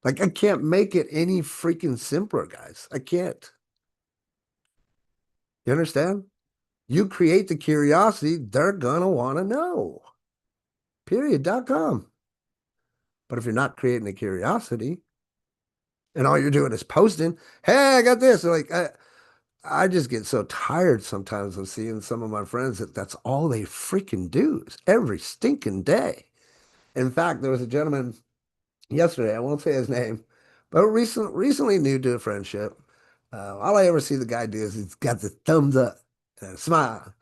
Like, I can't make it any freaking simpler, guys. I can't. You understand? You create the curiosity, they're gonna want to know. Period.com. But if you're not creating the curiosity and all you're doing is posting, hey, I got this. Like I just get so tired sometimes of seeing some of my friends that that's all they freaking do is every stinking day. In fact, there was a gentleman yesterday, I won't say his name, but recently new to a friendship. All I ever see the guy do is he's got the thumbs up and a smile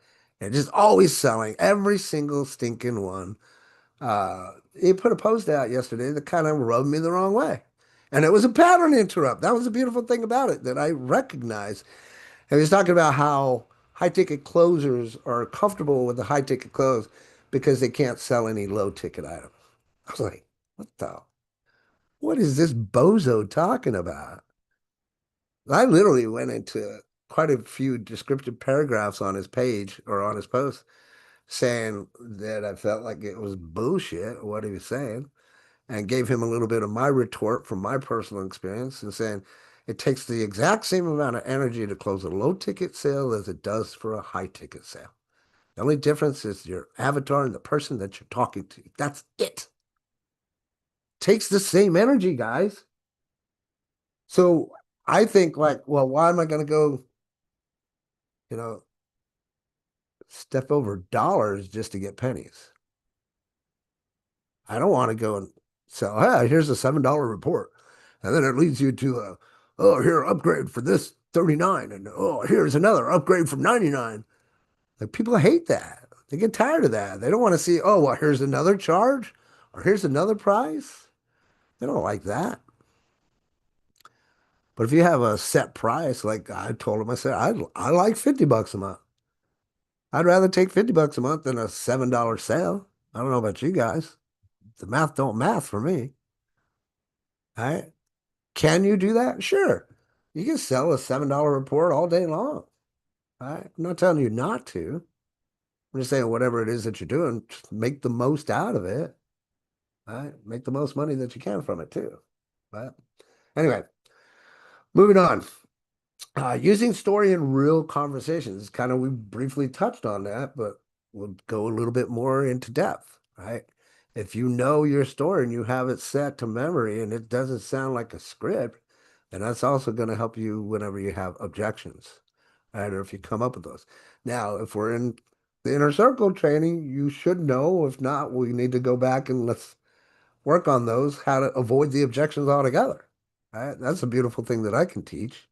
and just always selling every single stinking one. He put a post out yesterday that kind of rubbed me the wrong way. And it was a pattern interrupt. That was the beautiful thing about it that I recognized. And he was talking about how high ticket closers are comfortable with the high ticket close because they can't sell any low ticket items. I was like, what is this bozo talking about? I literally went into quite a few descriptive paragraphs on his page or on his post saying that I felt like it was bullshit what he was saying and gave him a little bit of my retort from my personal experience and saying, It takes the exact same amount of energy to close a low ticket sale as it does for a high ticket sale. The only difference is your avatar and the person that you're talking to. That's it. Takes the same energy, guys. So I think like, well, why am I going to go, you know, step over dollars just to get pennies? I don't want to go and sell, hey, here's a $7 report. And then it leads you to a, oh, here, upgrade for this 39. And oh, here's another upgrade from 99. Like people hate that. They get tired of that. They don't want to see, oh, well, here's another charge or here's another price. They don't like that. But if you have a set price, like I told him, I said, I like $50 a month. I'd rather take $50 a month than a $7 sale. I don't know about you guys. The math don't math for me. All right. Can you do that? Sure. You can sell a $7 report all day long. All right. I'm not telling you not to. I'm just saying whatever it is that you're doing, just make the most out of it. All right. Make the most money that you can from it too. But anyway, moving on. Using story in real conversations. Kind of we briefly touched on that, but we'll go a little bit more into depth, right? If you know your story and you have it set to memory and it doesn't sound like a script, then that's also going to help you whenever you have objections, right? Or if you come up with those. Now, if we're in the inner circle training, you should know. If not, we need to go back and let's work on those, how to avoid the objections altogether. Right? That's a beautiful thing that I can teach.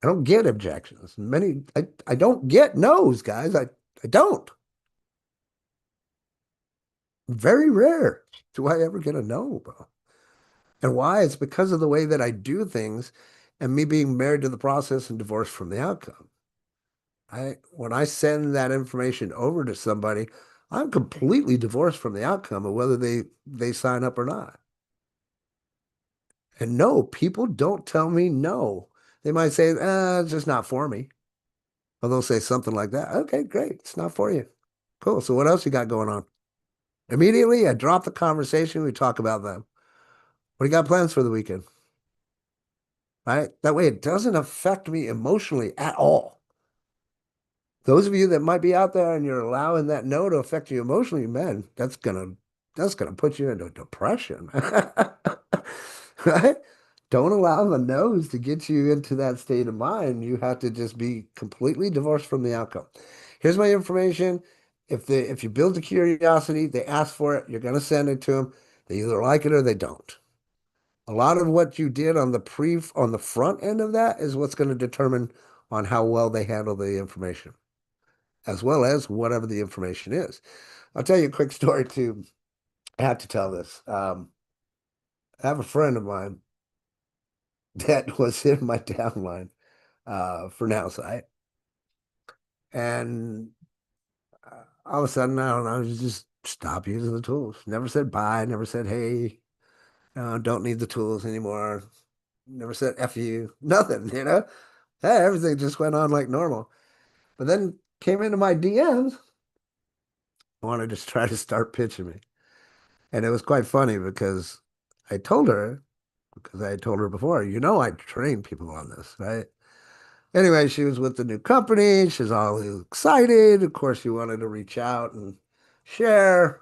I don't get objections. I don't get no's, guys. I don't. Very rare do I ever get a no, bro. And why? It's because of the way that I do things and me being married to the process and divorced from the outcome. When I send that information over to somebody, I'm completely divorced from the outcome of whether they sign up or not. And no, people don't tell me no. They might say, it's just not for me. Or they'll say something like that. Okay, great. It's not for you. Cool. So what else you got going on? Immediately, I drop the conversation. We talk about them. What do you got plans for the weekend? Right? That way it doesn't affect me emotionally at all. Those of you that might be out there and you're allowing that no to affect you emotionally, man, that's gonna put you into depression. Right? Don't allow the no's to get you into that state of mind. You have to just be completely divorced from the outcome. Here's my information. If you build the curiosity, they ask for it, you're gonna send it to them. They either like it or they don't. A lot of what you did on the front end of that is what's going to determine on how well they handle the information, as well as whatever the information is. I'll tell you a quick story too. I have to tell this. I have a friend of mine that was in my downline for now site, and all of a sudden, I don't know, just stop using the tools. Never said bye. Never said hey. Don't need the tools anymore. Never said F you. Nothing. Hey, everything just went on like normal. But then came into my DMs, wanted to try to start pitching me. And it was quite funny because I told her, because I had told her before, I train people on this, right? Anyway, she was with the new company. She's all excited. Of course, she wanted to reach out and share.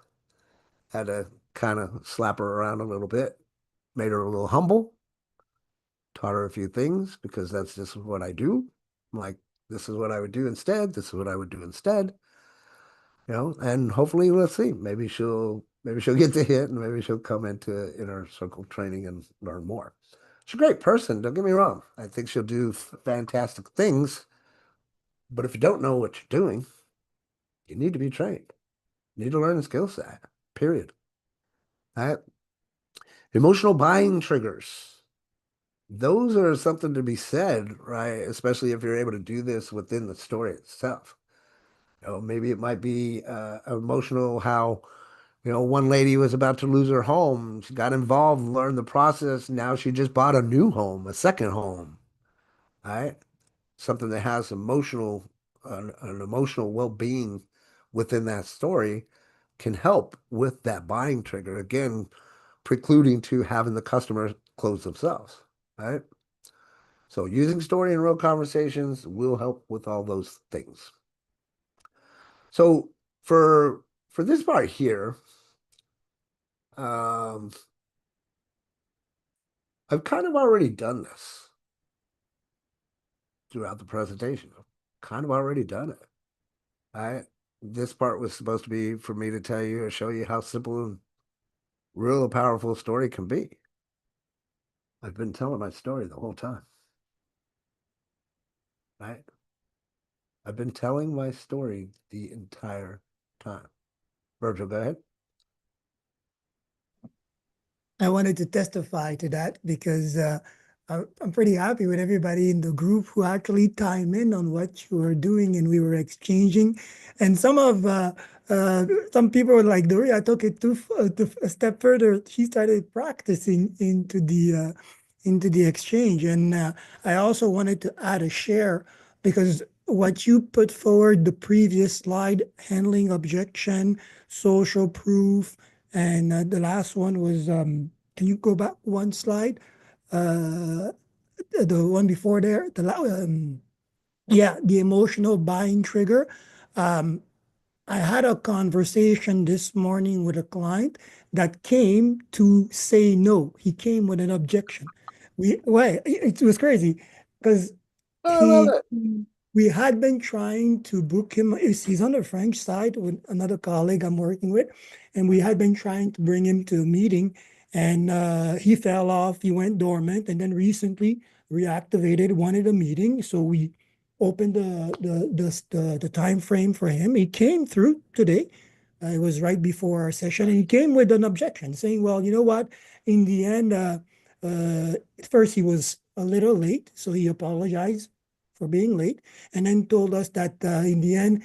Had to kind of slap her around a little bit, made her a little humble, taught her a few things because that's just what I do. I'm like, this is what I would do instead. This is what I would do instead. And hopefully let's see. Maybe she'll get the hit and maybe she'll come into inner circle training and learn more. She's a great person, don't get me wrong. I think she'll do fantastic things. But if you don't know what you're doing, you need to be trained. You need to learn the skill set. Period. All right. Emotional buying triggers. Those are something to be said, right? Especially if you're able to do this within the story itself. Maybe it might be emotional how, one lady was about to lose her home. She got involved, learned the process. Now she just bought a new home, a second home, right? Something that has an emotional well-being within that story can help with that buying trigger. Again, precluding to having the customer close themselves, right? So using story in real conversations will help with all those things. So for this part here, um, I've kind of already done this throughout the presentation. I've kind of already done it. I This part was supposed to be for me to tell you or show you how simple and real a powerful story can be. I've been telling my story the whole time, right? I've been telling my story the entire time. Virgil, go ahead.
I wanted to testify to that because I'm pretty happy with everybody in the group who actually time in on what you were doing and we were exchanging. And some people were like, Doria took it a step further. She started practicing into the exchange. And I also wanted to add a share because what you put forward, the previous slide, handling objection, social proof, and the last one was, can you go back one slide? Uh, the one before there, yeah, the emotional buying trigger. Um, I had a conversation this morning with a client that came to say no. He came with an objection. It was crazy because
Oh, I love
he
it.
we had been trying to book him. He's on the French side with another colleague I'm working with, and we had been trying to bring him to a meeting, and he fell off. He went dormant, and then recently reactivated, wanted a meeting. So we opened the time frame for him. He came through today. It was right before our session, and he came with an objection, saying, "Well, you know what? In the end, at first he was a little late, so he apologized for being late, and then told us that in the end,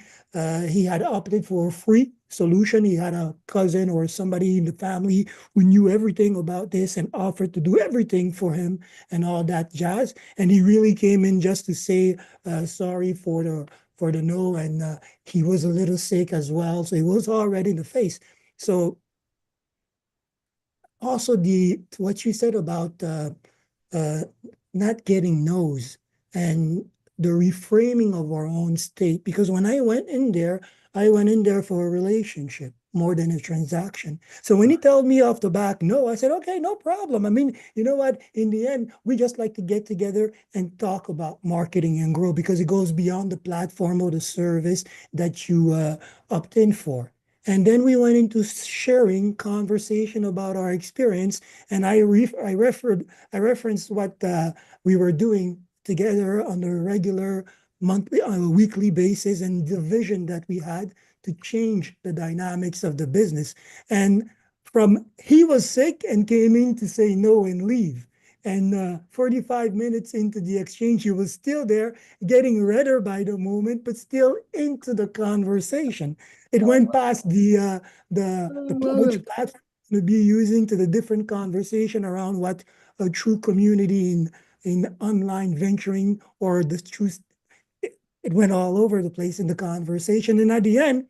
he had opted for a free solution. He had a cousin or somebody in the family who knew everything about this and offered to do everything for him and all that jazz. And he really came in just to say sorry for the no, and he was a little sick as well, so he was already in the face. So also the what you said about uh, not getting no's and the reframing of our own state. Because when I went in there for a relationship more than a transaction. So when he told me off the back, no, I said, okay, no problem. I mean, you know what? In the end, we just like to get together and talk about marketing and grow because it goes beyond the platform or the service that you opt in for. And then we went into sharing conversation about our experience, and I referenced what we were doing together on a regular monthly, on a weekly basis, and the vision that we had to change the dynamics of the business. And from he was sick and came in to say no and leave. And 45 minutes into the exchange, he was still there, getting redder by the moment, but still into the conversation. It went past
I
the
love
which
it.
platform to be using to the different conversation around what a true community in online venturing or the truth. It went all over the place in the conversation, and at the end,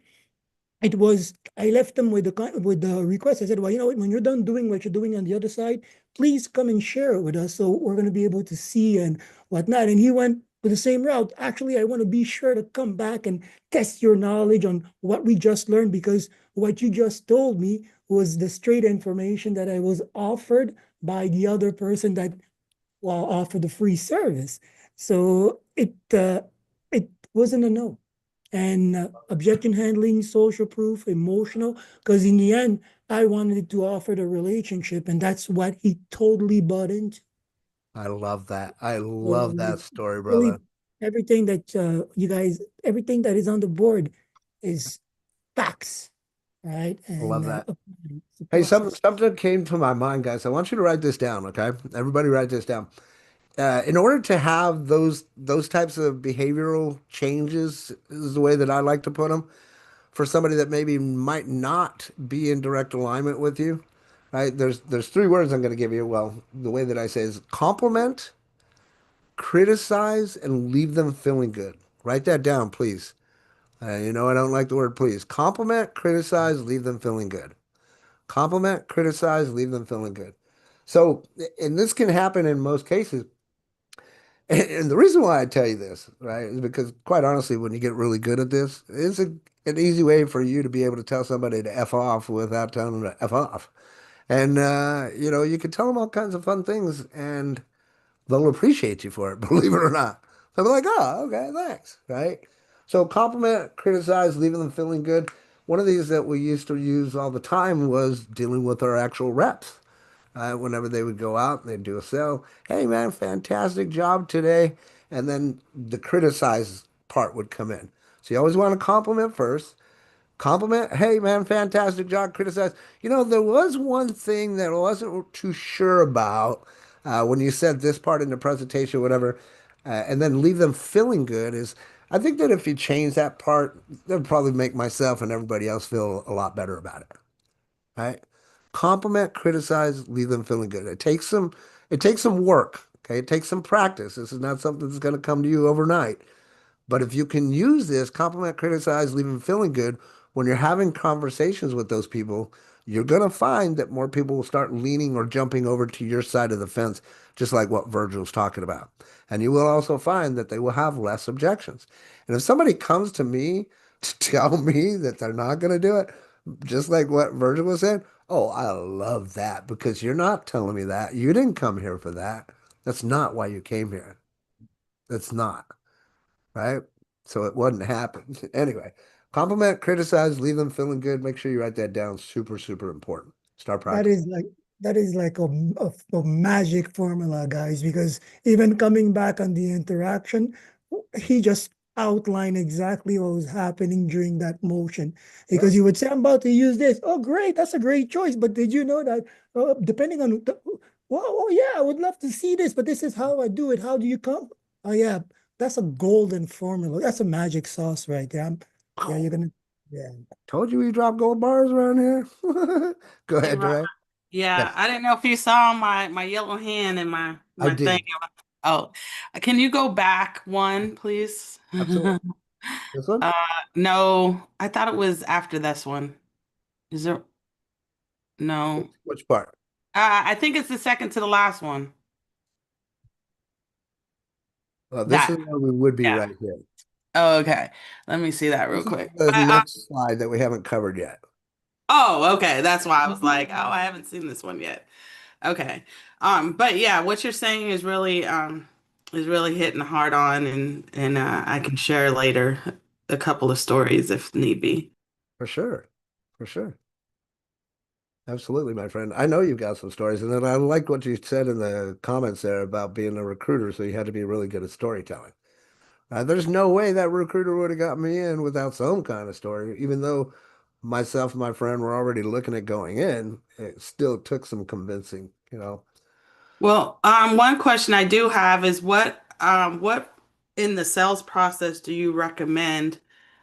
it was I left them with the request. I said, well, you know what, when you're done doing what you're doing on the other side, please come and share it with us so we're going to be able to see and whatnot. And he went with the same route. Actually, I want to be sure to come back and test your knowledge on what we just learned because what you just told me was the straight information that I was offered by the other person that well offered the free service. So it wasn't a no and objection handling, social proof, emotional. Because in the end, I wanted to offer the relationship, and that's what he totally bought into.
I love that. I
So
love that story,
really,
brother.
everything that you guys, everything that is on the board is facts, right?
I love
And
that.
it's a
Hey,
process.
something came to my mind, guys. I want you to write this down, okay? Everybody write this down. In order to have those types of behavioral changes, is the way that I like to put them, for somebody that maybe might not be in direct alignment with you, right? There's three words I'm going to give you. Well, the way that I say is compliment, criticize, and leave them feeling good. Write that down, please. I don't like the word please. Compliment, criticize, leave them feeling good. Compliment, criticize, leave them feeling good. So, and this can happen in most cases. And the reason why I tell you this, right, is because quite honestly, when you get really good at this, it's an easy way for you to be able to tell somebody to F off without telling them to F off. And you can tell them all kinds of fun things and they'll appreciate you for it, believe it or not. They'll be like, oh, okay, thanks, right? So compliment, criticize, leaving them feeling good. One of these that we used to use all the time was dealing with our actual reps. Whenever they would go out and they'd do a sale, hey man, fantastic job today. And then the criticize part would come in. So you always want to compliment first. Compliment, hey man, fantastic job. Criticize. There was one thing that I wasn't too sure about when you said this part in the presentation, whatever, and then leave them feeling good. Is I think that if you change that part, that would probably make myself and everybody else feel a lot better about it. Right? Compliment, criticize, leave them feeling good. It takes some work. Okay, it takes some practice. This is not something that's going to come to you overnight. But if you can use this, compliment, criticize, leave them feeling good, when you're having conversations with those people, you're going to find that more people will start leaning or jumping over to your side of the fence, just like what Virgil's talking about. And you will also find that they will have less objections. And if somebody comes to me to tell me that they're not going to do it, just like what Virgil was saying, oh, I love that because you're not telling me that. You didn't come here for that. That's not why you came here. That's not right? So it wouldn't happen. Anyway, compliment, criticize, leave them feeling good. Make sure you write that down. Super, super important. Start
That
practicing.
is like that is like a magic formula, guys, because even coming back on the interaction, he just outlined exactly what was happening during that motion.
Yeah,
Because you would say, I'm about to use this. Oh, great, that's a great choice. But did you know that depending on well, oh yeah, I would love to see this, but this is how I do it. How do you come? Oh yeah, that's a golden formula. That's a magic sauce right there. Yeah, you're gonna yeah.
told you we drop gold bars around here. Go
Hey,
ahead, Dre.
yeah,
Yes,
I didn't know if you saw my yellow hand and my
I
my thing.
did.
Oh, can you go back one, please?
Absolutely. This one?
Uh, no, I thought it was after this one. Is there? No.
Which part?
I think it's the second to the last one.
Well, this
That.
is where we would be
Yeah.
right here.
Oh, okay. Let me see that real
This is
quick.
the next slide that we haven't covered yet.
Oh, okay. That's why I was like, oh, I haven't seen this one yet. Okay. But yeah, what you're saying is really hitting hard on and I can share later a couple of stories if need be.
For sure. For sure. Absolutely, my friend. I know you've got some stories. And then I like what you said in the comments there about being a recruiter. So you had to be really good at storytelling. There's no way that recruiter would have got me in without some kind of story. Even though myself and my friend were already looking at going in, it still took some convincing.
Well, one question I do have is what in the sales process do you recommend?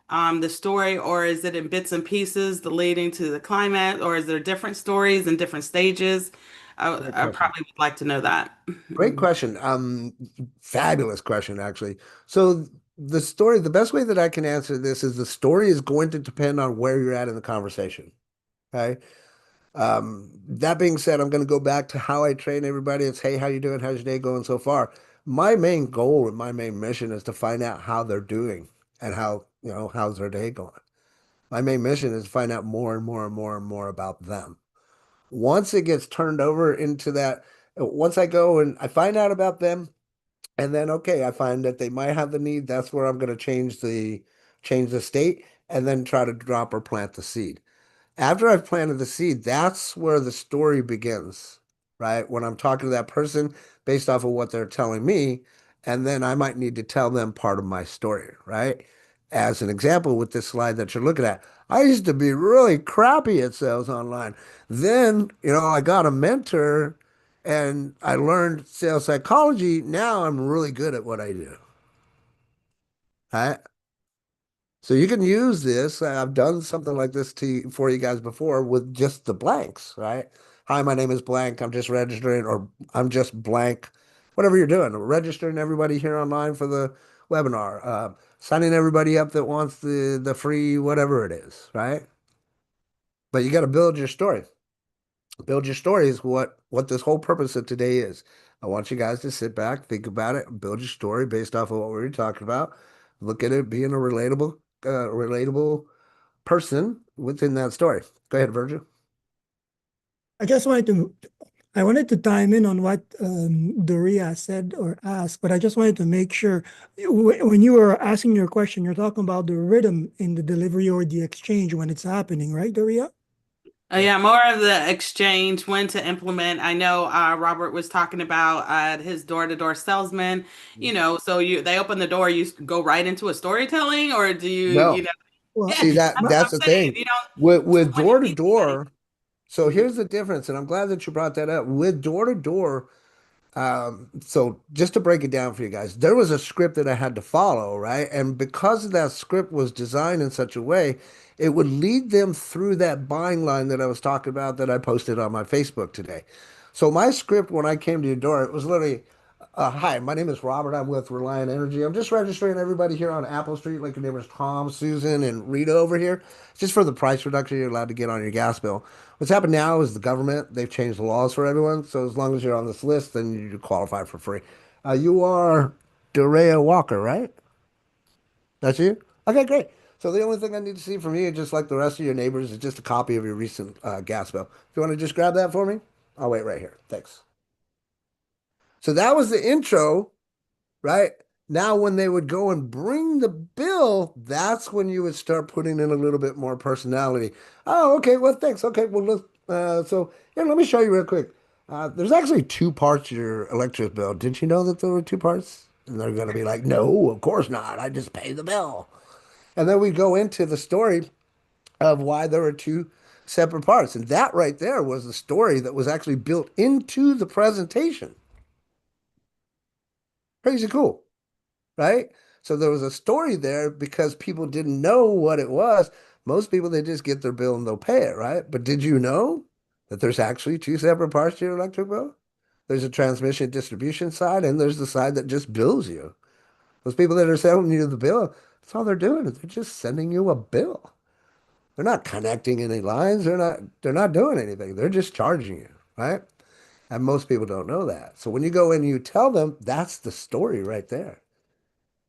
The story, or is it in bits and pieces, the leading to the climax, or is there different stories and different stages?
Great
I
question.
probably would like to know that.
Great question. Fabulous question, actually. So the best way that I can answer this is the story is going to depend on where you're at in the conversation. Okay. That being said, I'm going to go back to how I train everybody. It's, hey, how you doing? How's your day going so far? My main goal and my main mission is to find out how they're doing and how's their day going. My main mission is to find out more and more and more and more about them. Once it gets turned over into that, once I go and I find out about them, and then okay, I find that they might have the need, that's where I'm going to change the state and then try to drop or plant the seed. After I've planted the seed, that's where the story begins, right? When I'm talking to that person based off of what they're telling me, and then I might need to tell them part of my story, right? As an example, with this slide that you're looking at, I used to be really crappy at sales online. Then, I got a mentor and I learned sales psychology. Now I'm really good at what I do, right? So you can use this. I've done something like this for you guys before with just the blanks, right? Hi, my name is blank. I'm just registering, or I'm just blank. Whatever you're doing, registering everybody here online for the webinar, signing everybody up that wants the free whatever it is, right? But you got to build your story. Build your story is what this whole purpose of today is. I want you guys to sit back, think about it, and build your story based off of what we were talking about. Look at it being a relatable person within that story. Go ahead, Virgil.
I just wanted to, I wanted to chime in on what Doria said or asked, but I just wanted to make sure when you were asking your question, you're talking about the rhythm in the delivery or the exchange when it's happening, right, Doria?
Yeah, more of the exchange, when to implement. I know Robert was talking about his door-to-door salesman, so they open the door, you go right into a storytelling, or do
No.
yeah,
Well,
See
that's
that
what
that's
I'm
the
saying.
thing.
You don't,
With
when you
door to
meet somebody.
door. So here's the difference, and I'm glad that you brought that up. With door to door, so just to break it down for you guys, there was a script that I had to follow, right? And because that script was designed in such a way, it would lead them through that buying line that I was talking about that I posted on my Facebook today. So my script when I came to your door, it was literally, hi, my name is Robert. I'm with Reliant Energy. I'm just registering everybody here on Apple Street, like your neighbors Tom, Susan, and Rita over here. It's just for the price reduction you're allowed to get on your gas bill. What's happened now is the government, they've changed the laws for everyone. So as long as you're on this list, then you qualify for free. You are Dorea Walker, right? That's you? Okay, great. So the only thing I need to see from you, just like the rest of your neighbors, is just a copy of your recent gas bill. If you want to just grab that for me, I'll wait right here. Thanks. So that was the intro, right? Now, when they would go and bring the bill, that's when you would start putting in a little bit more personality. Oh, okay. Well, thanks. Okay. Well, look. So here, let me show you real quick. There's actually two parts to your electric bill. Did you know that there were two parts? And they're going to be like, no, of course not. I just pay the bill. And then we go into the story of why there were two separate parts. And that right there was the story that was actually built into the presentation. Crazy cool. Right? So there was a story there because people didn't know what it was. Most people, they just get their bill and they'll pay it, right? But did you know that there's actually two separate parts to your electric bill? There's a transmission distribution side and there's the side that just bills you. Those people that are sending you the bill, that's all they're doing. They're just sending you a bill. They're not connecting any lines. They're not doing anything. They're just charging you, right? And most people don't know that. So when you go in and you tell them, that's the story right there.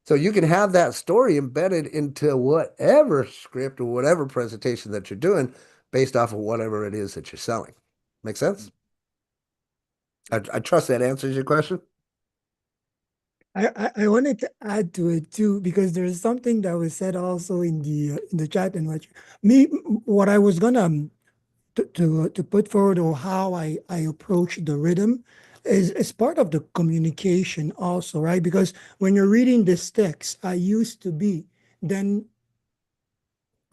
So you can have that story embedded into whatever script or whatever presentation that you're doing based off of whatever it is that you're selling. Make sense? I trust that answers your question.
I wanted to add to it too because there's something that was said also in the chat and what I was gonna to put forward or how I approach the rhythm is part of the communication also, right? Because when you're reading this text, I used to be, then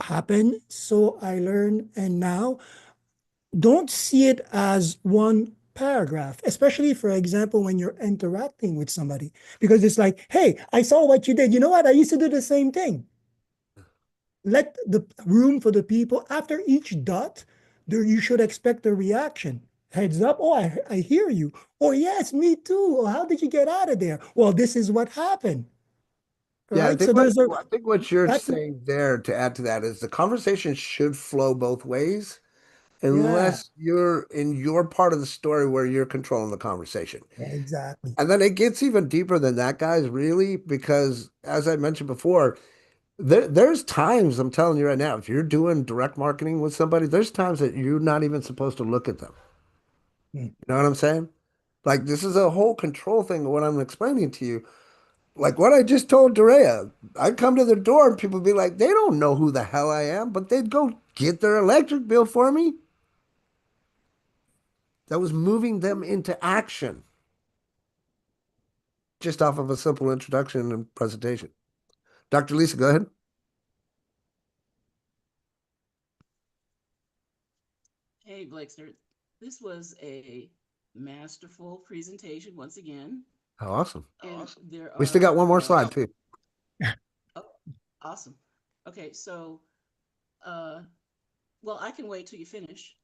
happen, so I learn, and now don't see it as one paragraph, especially for example, when you're interacting with somebody, because it's like, hey, I saw what you did. You know what? I used to do the same thing. Let the room for the people after each dot, there you should expect a reaction. Heads up, oh, I hear you. Or yes, me too. Or how did you get out of there? Well, this is what happened.
Yeah,
Right. So there's a
I think what you're
that
saying there to add to that is the conversation should flow both ways
yeah,
unless you're in your part of the story where you're controlling the conversation.
exactly.
And then it gets even deeper than that, guys, really, because as I mentioned before, there's times I'm telling you right now, if you're doing direct marketing with somebody, there's times that you're not even supposed to look at them.
Mm.
You know what I'm saying? Like this is a whole control thing of what I'm explaining to you. Like what I just told Dorea, I'd come to their door and people would be like, they don't know who the hell I am, but they'd go get their electric bill for me. That was moving them into action just off of a simple introduction and presentation. Dr. Lisa, go ahead.
Hey, Blakester, this was a masterful presentation once again.
Oh, awesome.
And there
We still got
are,
one more slide too.
oh, awesome. Okay, so, uh, well, I can wait till you finish.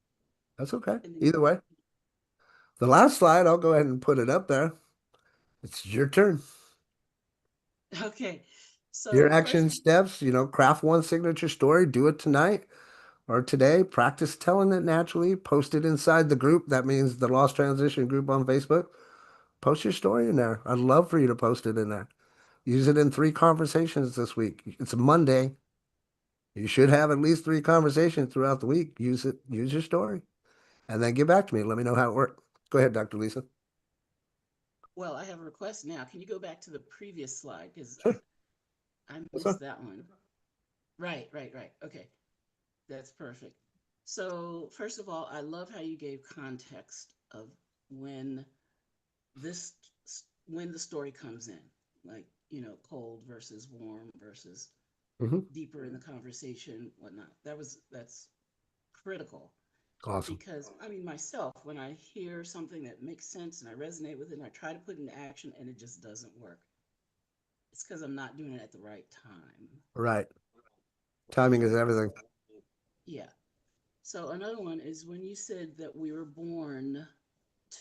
That's okay.
And then,
Either way. The last slide, I'll go ahead and put it up there. It's your turn.
okay,
Your
so
action
first,
steps, craft one signature story, do it tonight or today. Practice telling it naturally. Post it inside the group. That means the Lost Transition group on Facebook. Post your story in there. I'd love for you to post it in there. Use it in 3 conversations this week. It's a Monday. You should have at least 3 conversations throughout the week. Use it, use your story, and then get back to me. Let me know how it worked. Go ahead, Dr. Lisa.
Well, I have a request now. Can you go back to the previous slide? Because
Sure.
I
That's
missed
fine.
that one. Right, right, right. Okay, that's perfect. So, first of all, I love how you gave context of when this when the story comes in, like, cold versus warm versus
Hmm.
deeper in the conversation, whatnot. That's critical
Awesome.
because I mean myself, when I hear something that makes sense and I resonate with it and I try to put it into action and it just doesn't work, it's because I'm not doing it at the right time.
Right. Timing is
And
everything.
yeah. So another one is when you said that we were born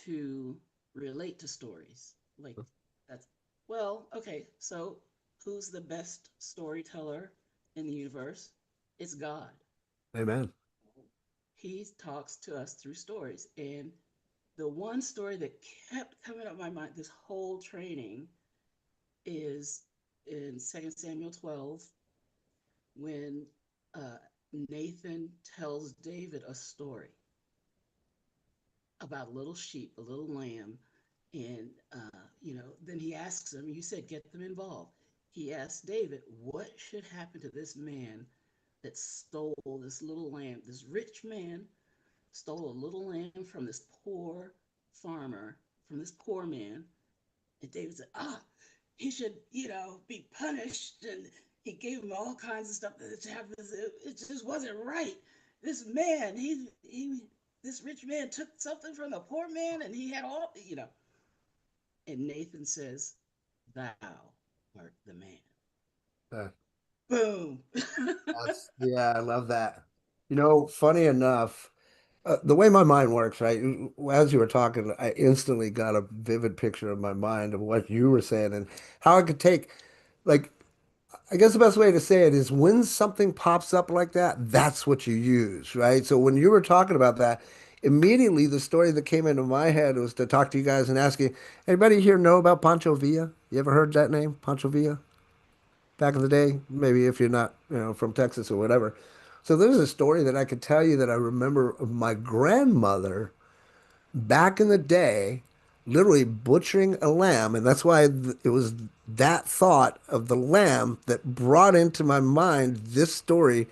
to relate to stories. Like that's well, okay. So who's the best storyteller in the universe? It's God.
Amen.
He talks to us through stories. And the one story that kept coming up in my mind this whole training is in 2 Samuel 12 when uh, Nathan tells David a story about a little sheep, a little lamb. And, then he asks him, you said, get them involved. He asked David, what should happen to this man that stole this little lamb? This rich man stole a little lamb from this poor farmer, from this poor man. And David said, he should, be punished. And he gave him all kinds of stuff that happened. It just wasn't right. This man, this rich man took something from the poor man and he had all. And Nathan says, thou art the man.
Uh,
Boom.
yeah, I love that. Funny enough, the way my mind works, right? As you were talking, I instantly got a vivid picture in my mind of what you were saying and how I could take, like, I guess the best way to say it is when something pops up like that, that's what you use, right? So when you were talking about that, immediately the story that came into my head was to talk to you guys and ask you, anybody here know about Pancho Villa? You ever heard that name, Pancho Villa? Back in the day, maybe if you're not, from Texas or whatever. So there's a story that I could tell you that I remember of my grandmother back in the day, literally butchering a lamb. And that's why it was that thought of the lamb that brought into my mind this story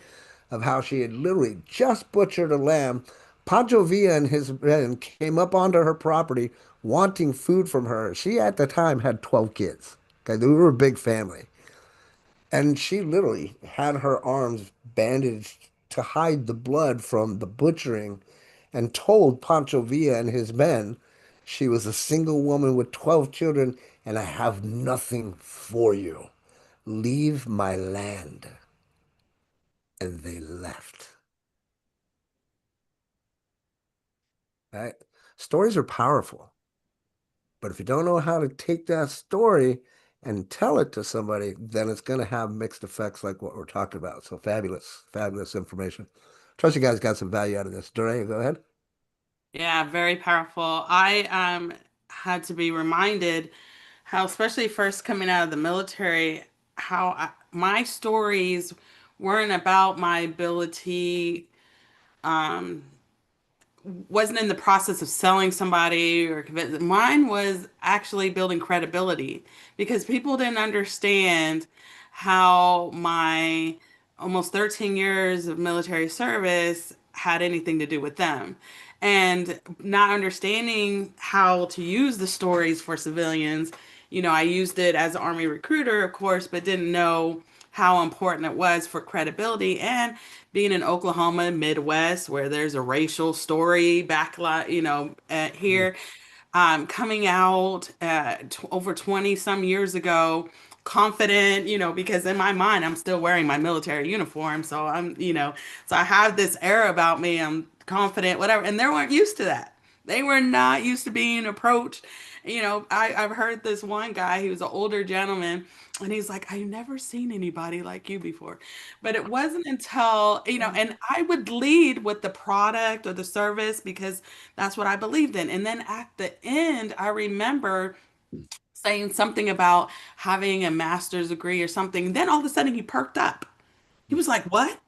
of how she had literally just butchered a lamb. Pancho Villa and his men came up onto her property wanting food from her. She at the time had 12 kids. Okay, they were a big family. And she literally had her arms bandaged to hide the blood from the butchering and told Pancho Villa and his men she was a single woman with 12 children and I have nothing for you. Leave my land. And they left. Right? Stories are powerful, but if you don't know how to take that story and tell it to somebody, then it's going to have mixed effects like what we're talking about. So fabulous, fabulous information. Trust you guys got some value out of this. Dre, go ahead.
Yeah, very powerful. I had to be reminded how, especially first coming out of the military, how my stories weren't about my ability, um, wasn't in the process of selling somebody or mine was actually building credibility because people didn't understand how my almost 13 years of military service had anything to do with them, and not understanding how to use the stories for civilians. I used it as an army recruiter, of course, but didn't know how important it was for credibility. And being in Oklahoma, Midwest, where there's a racial story backlight, here, coming out over 20 some years ago, confident, because in my mind, I'm still wearing my military uniform. So so I have this air about me. I'm confident, whatever. And they weren't used to that. They were not used to being approached I've heard this one guy, he was an older gentleman, and he's like, I've never seen anybody like you before. But it wasn't until, and I would lead with the product or the service because that's what I believed in. And then at the end, I remember saying something about having a master's degree or something. Then all of a sudden he perked up. He was like, "What?"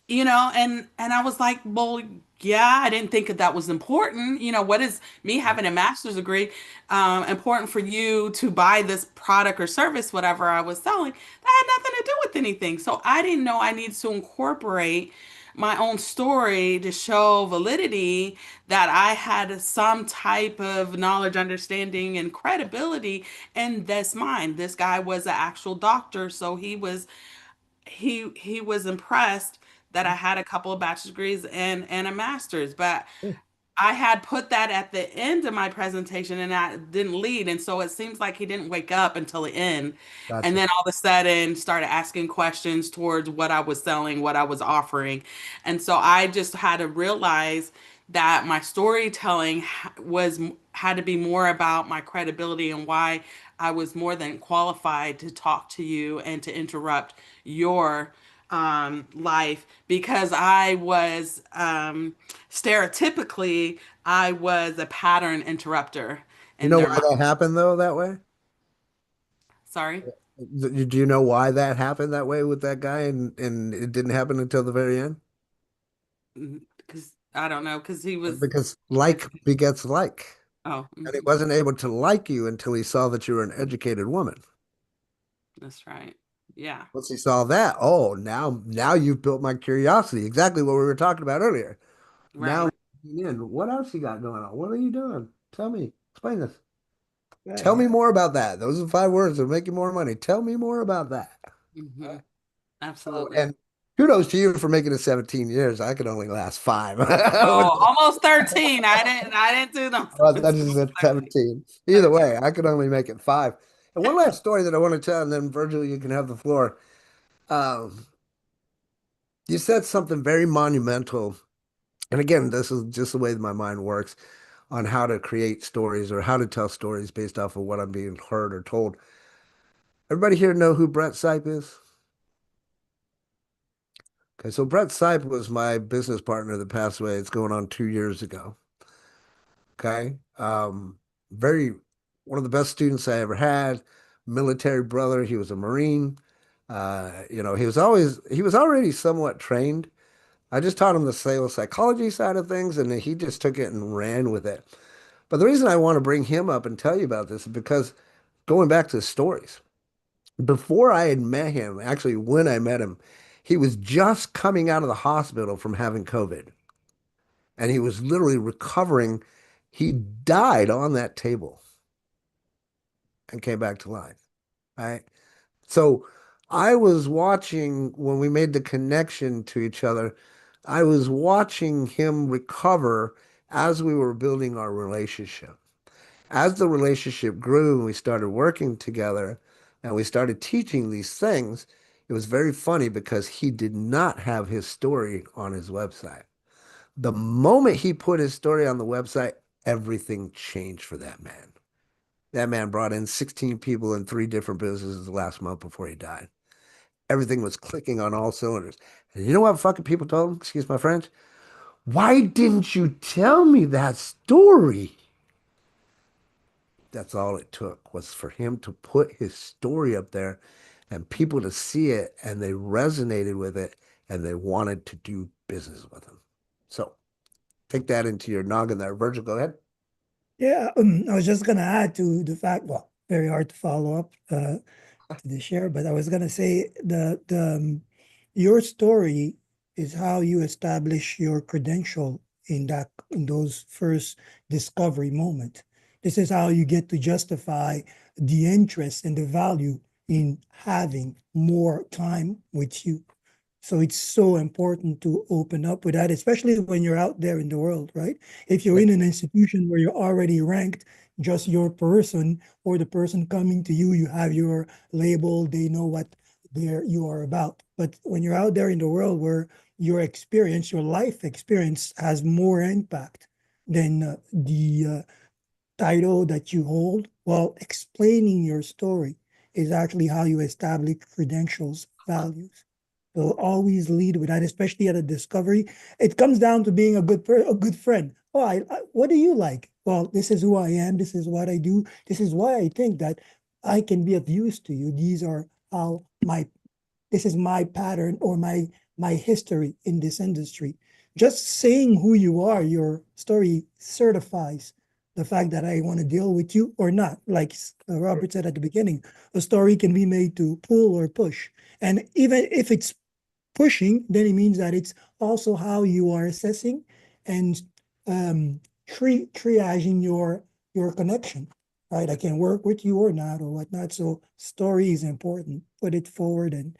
And I was like, well, yeah, I didn't think that was important. What is me having a master's degree important for you to buy this product or service, whatever I was selling? That had nothing to do with anything. So I didn't know I needed to incorporate my own story to show validity that I had some type of knowledge, understanding, and credibility in this mind. This guy was an actual doctor, so he was impressed that I had a couple of bachelor's degrees and a master's, but I had put that at the end of my presentation and I didn't lead. And so it seems like he didn't wake up until the end. And
Gotcha.
then all of a sudden started asking questions towards what I was selling, what I was offering. And so I just had to realize that my storytelling had to be more about my credibility and why I was more than qualified to talk to you and to interrupt your life because I was stereotypically I was a pattern interrupter
You
in
know
their
why
mind.
that happened though that way?
Sorry.
Do you know why that happened that way with that guy and it didn't happen until the very end?
Because I don't know, because he was
Because like begets like.
oh,
And he wasn't able to like you until he saw that you were an educated woman.
that's right. Yeah.
Once he saw that, oh, now you've built my curiosity. Exactly what we were talking about earlier. Now,
Right.
what else you got going on? What are you doing? Tell me. Explain this. Tell
Yeah.
me more about that. Those are 5 words that make you more money. Tell me more about that.
Hmm.
Oh,
Absolutely.
and kudos to you for making it 17 years. I could only last 5.
Oh, almost 13. I didn't do them.
That is at
13.
17. Either
13.
way, I could only make it 5. And one last story that I want to tell, and then Virgil, you can have the floor. Um, you said something very monumental. And again, this is just the way that my mind works on how to create stories or how to tell stories based off of what I'm being heard or told. Everybody here know who Brett Sipe is? Okay, so Brett Sipe was my business partner that passed away. It's going on 2 years ago. Okay. Very one of the best students I ever had, military brother. He was a Marine. He was already somewhat trained. I just taught him the sales psychology side of things, and he just took it and ran with it. But the reason I want to bring him up and tell you about this is because going back to the stories, before I had met him, actually, when I met him, he was just coming out of the hospital from having COVID, and he was literally recovering. He died on that table and came back to life. Right. So I was watching when we made the connection to each other, I was watching him recover as we were building our relationship. As the relationship grew and we started working together and we started teaching these things, it was very funny because he did not have his story on his website. The moment he put his story on the website, everything changed for that man. That man brought in 16 people in 3 different businesses the last month before he died. Everything was clicking on all cylinders. And you know what fucking people told him? Excuse my French. Why didn't you tell me that story? That's all it took was for him to put his story up there and people to see it and they resonated with it and they wanted to do business with him. So take that into your noggin there. Virgil, go ahead.
Yeah, I was just gonna add to the fact, well, very hard to follow up to the share, but I was gonna say your story is how you establish your credential in those first discovery moment. This is how you get to justify the interest and the value in having more time with you. So it's so important to open up with that, especially when you're out there in the world, right? If you're in an institution where you're already ranked, just your person or the person coming to you, you have your label, they know what you are about. But when you're out there in the world where your experience, your life experience has more impact than the title that you hold. Well, explaining your story is actually how you establish credentials, values. So always lead with that, especially at a discovery. It comes down to being a good friend. Oh, what do you like? Well, this is who I am. This is what I do. This is why I think that I can be of use to you. These are how my this is my pattern or my history in this industry. Just saying who you are, your story certifies the fact that I want to deal with you or not. Like Robert said at the beginning, a story can be made to pull or push. And even if it's pushing, then it means that it's also how you are assessing and triaging your connection. Right, I can work with you or not or whatnot. So story is important. Put it forward, and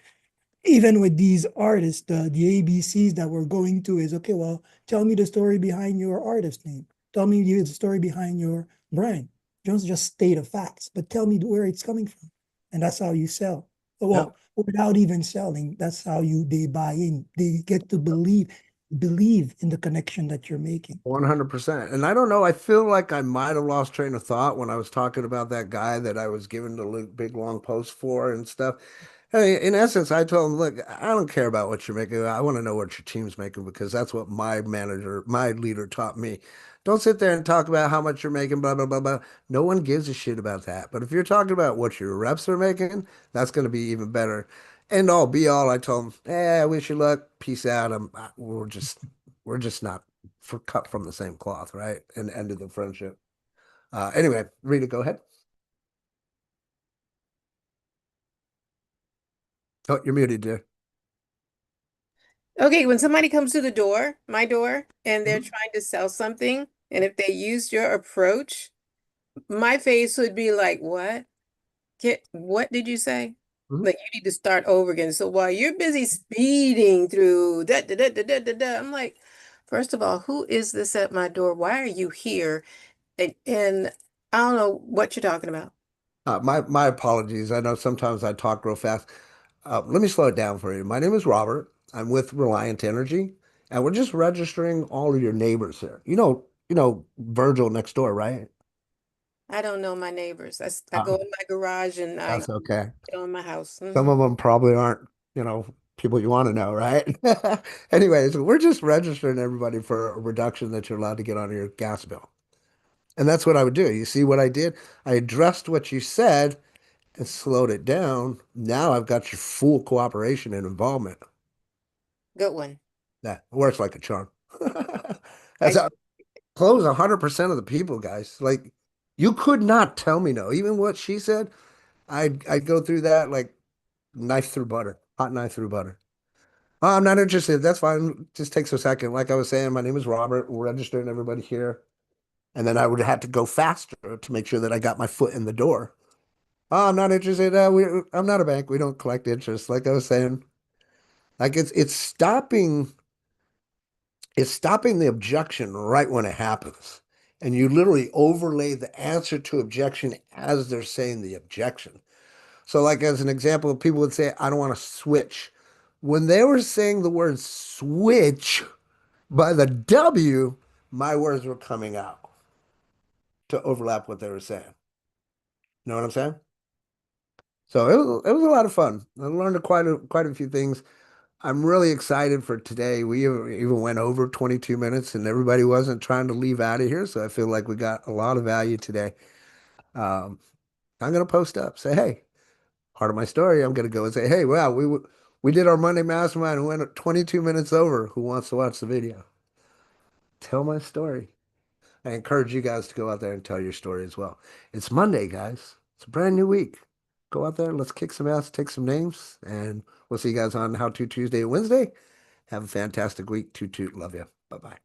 even with these artists, the ABCs that we're going to is okay, well, tell me the story behind your artist name. Tell me the story behind your brand. Don't just state the facts, but tell me where it's coming from. And that's how you sell.
Yep.
Well, without even selling, that's how they buy in. They get to believe in the connection that you're making.
100%. And I don't know, I feel like I might have lost train of thought when I was talking about that guy that I was giving the big long post for and stuff. Hey, in essence, I told him, look, I don't care about what you're making. I want to know what your team's making because that's what my manager, my leader taught me. Don't sit there and talk about how much you're making, blah, blah, blah, blah. No one gives a shit about that. But if you're talking about what your reps are making, that's going to be even better. And all be all, I told him, I wish you luck. Peace out. We're just not cut from the same cloth, right? And ended the friendship. Anyway, Rita, go ahead. Oh, you're muted, dear.
Okay, when somebody comes to the door, my door, and they're
Mhm.
trying to sell something, and if they used your approach, my face would be like, what? What did you say?
Mhm.
Like you need to start over again. So while you're busy speeding through I'm like, first of all, who is this at my door? Why are you here? And I don't know what you're talking about.
My apologies. I know sometimes I talk real fast. Let me slow it down for you. My name is Robert. I'm with Reliant Energy, and we're just registering all of your neighbors here. Virgil next door, right?
I don't know my neighbors. I
Uh,
go in my garage and I
that's okay.
go in my house.
Some of them probably aren't, people you want to know, right? Anyways, we're just registering everybody for a reduction that you're allowed to get on your gas bill. And that's what I would do. You see what I did? I addressed what you said and slowed it down. Now I've got your full cooperation and involvement.
Good one.
That works like a charm.
I
That's how close 100% of the people, guys. Like you could not tell me no. Even what she said, I'd go through that like knife through butter, hot knife through butter. Oh, I'm not interested. That's fine. Just takes a second. Like I was saying, my name is Robert. We're registering everybody here. And then I would have to go faster to make sure that I got my foot in the door. Oh, I'm not interested. I'm not a bank. We don't collect interest. Like I was saying, like it's stopping the objection right when it happens. And you literally overlay the answer to objection as they're saying the objection. So, like as an example, people would say, I don't want to switch. When they were saying the word switch by the W, my words were coming out to overlap what they were saying. You know what I'm saying? So it was a lot of fun. I learned quite a few things. I'm really excited for today. We even went over 22 minutes and everybody wasn't trying to leave out of here. So I feel like we got a lot of value today. Um, I'm going to post up, say, hey, part of my story. I'm going to go and say, hey, wow, we did our Monday Mastermind and went 22 minutes over. Who wants to watch the video? Tell my story. I encourage you guys to go out there and tell your story as well. It's Monday, guys. It's a brand new week. Go out there, let's kick some ass, take some names, and we'll see you guys on How To Tuesday and Wednesday. Have a fantastic week. Toot toot. Love you. Bye bye.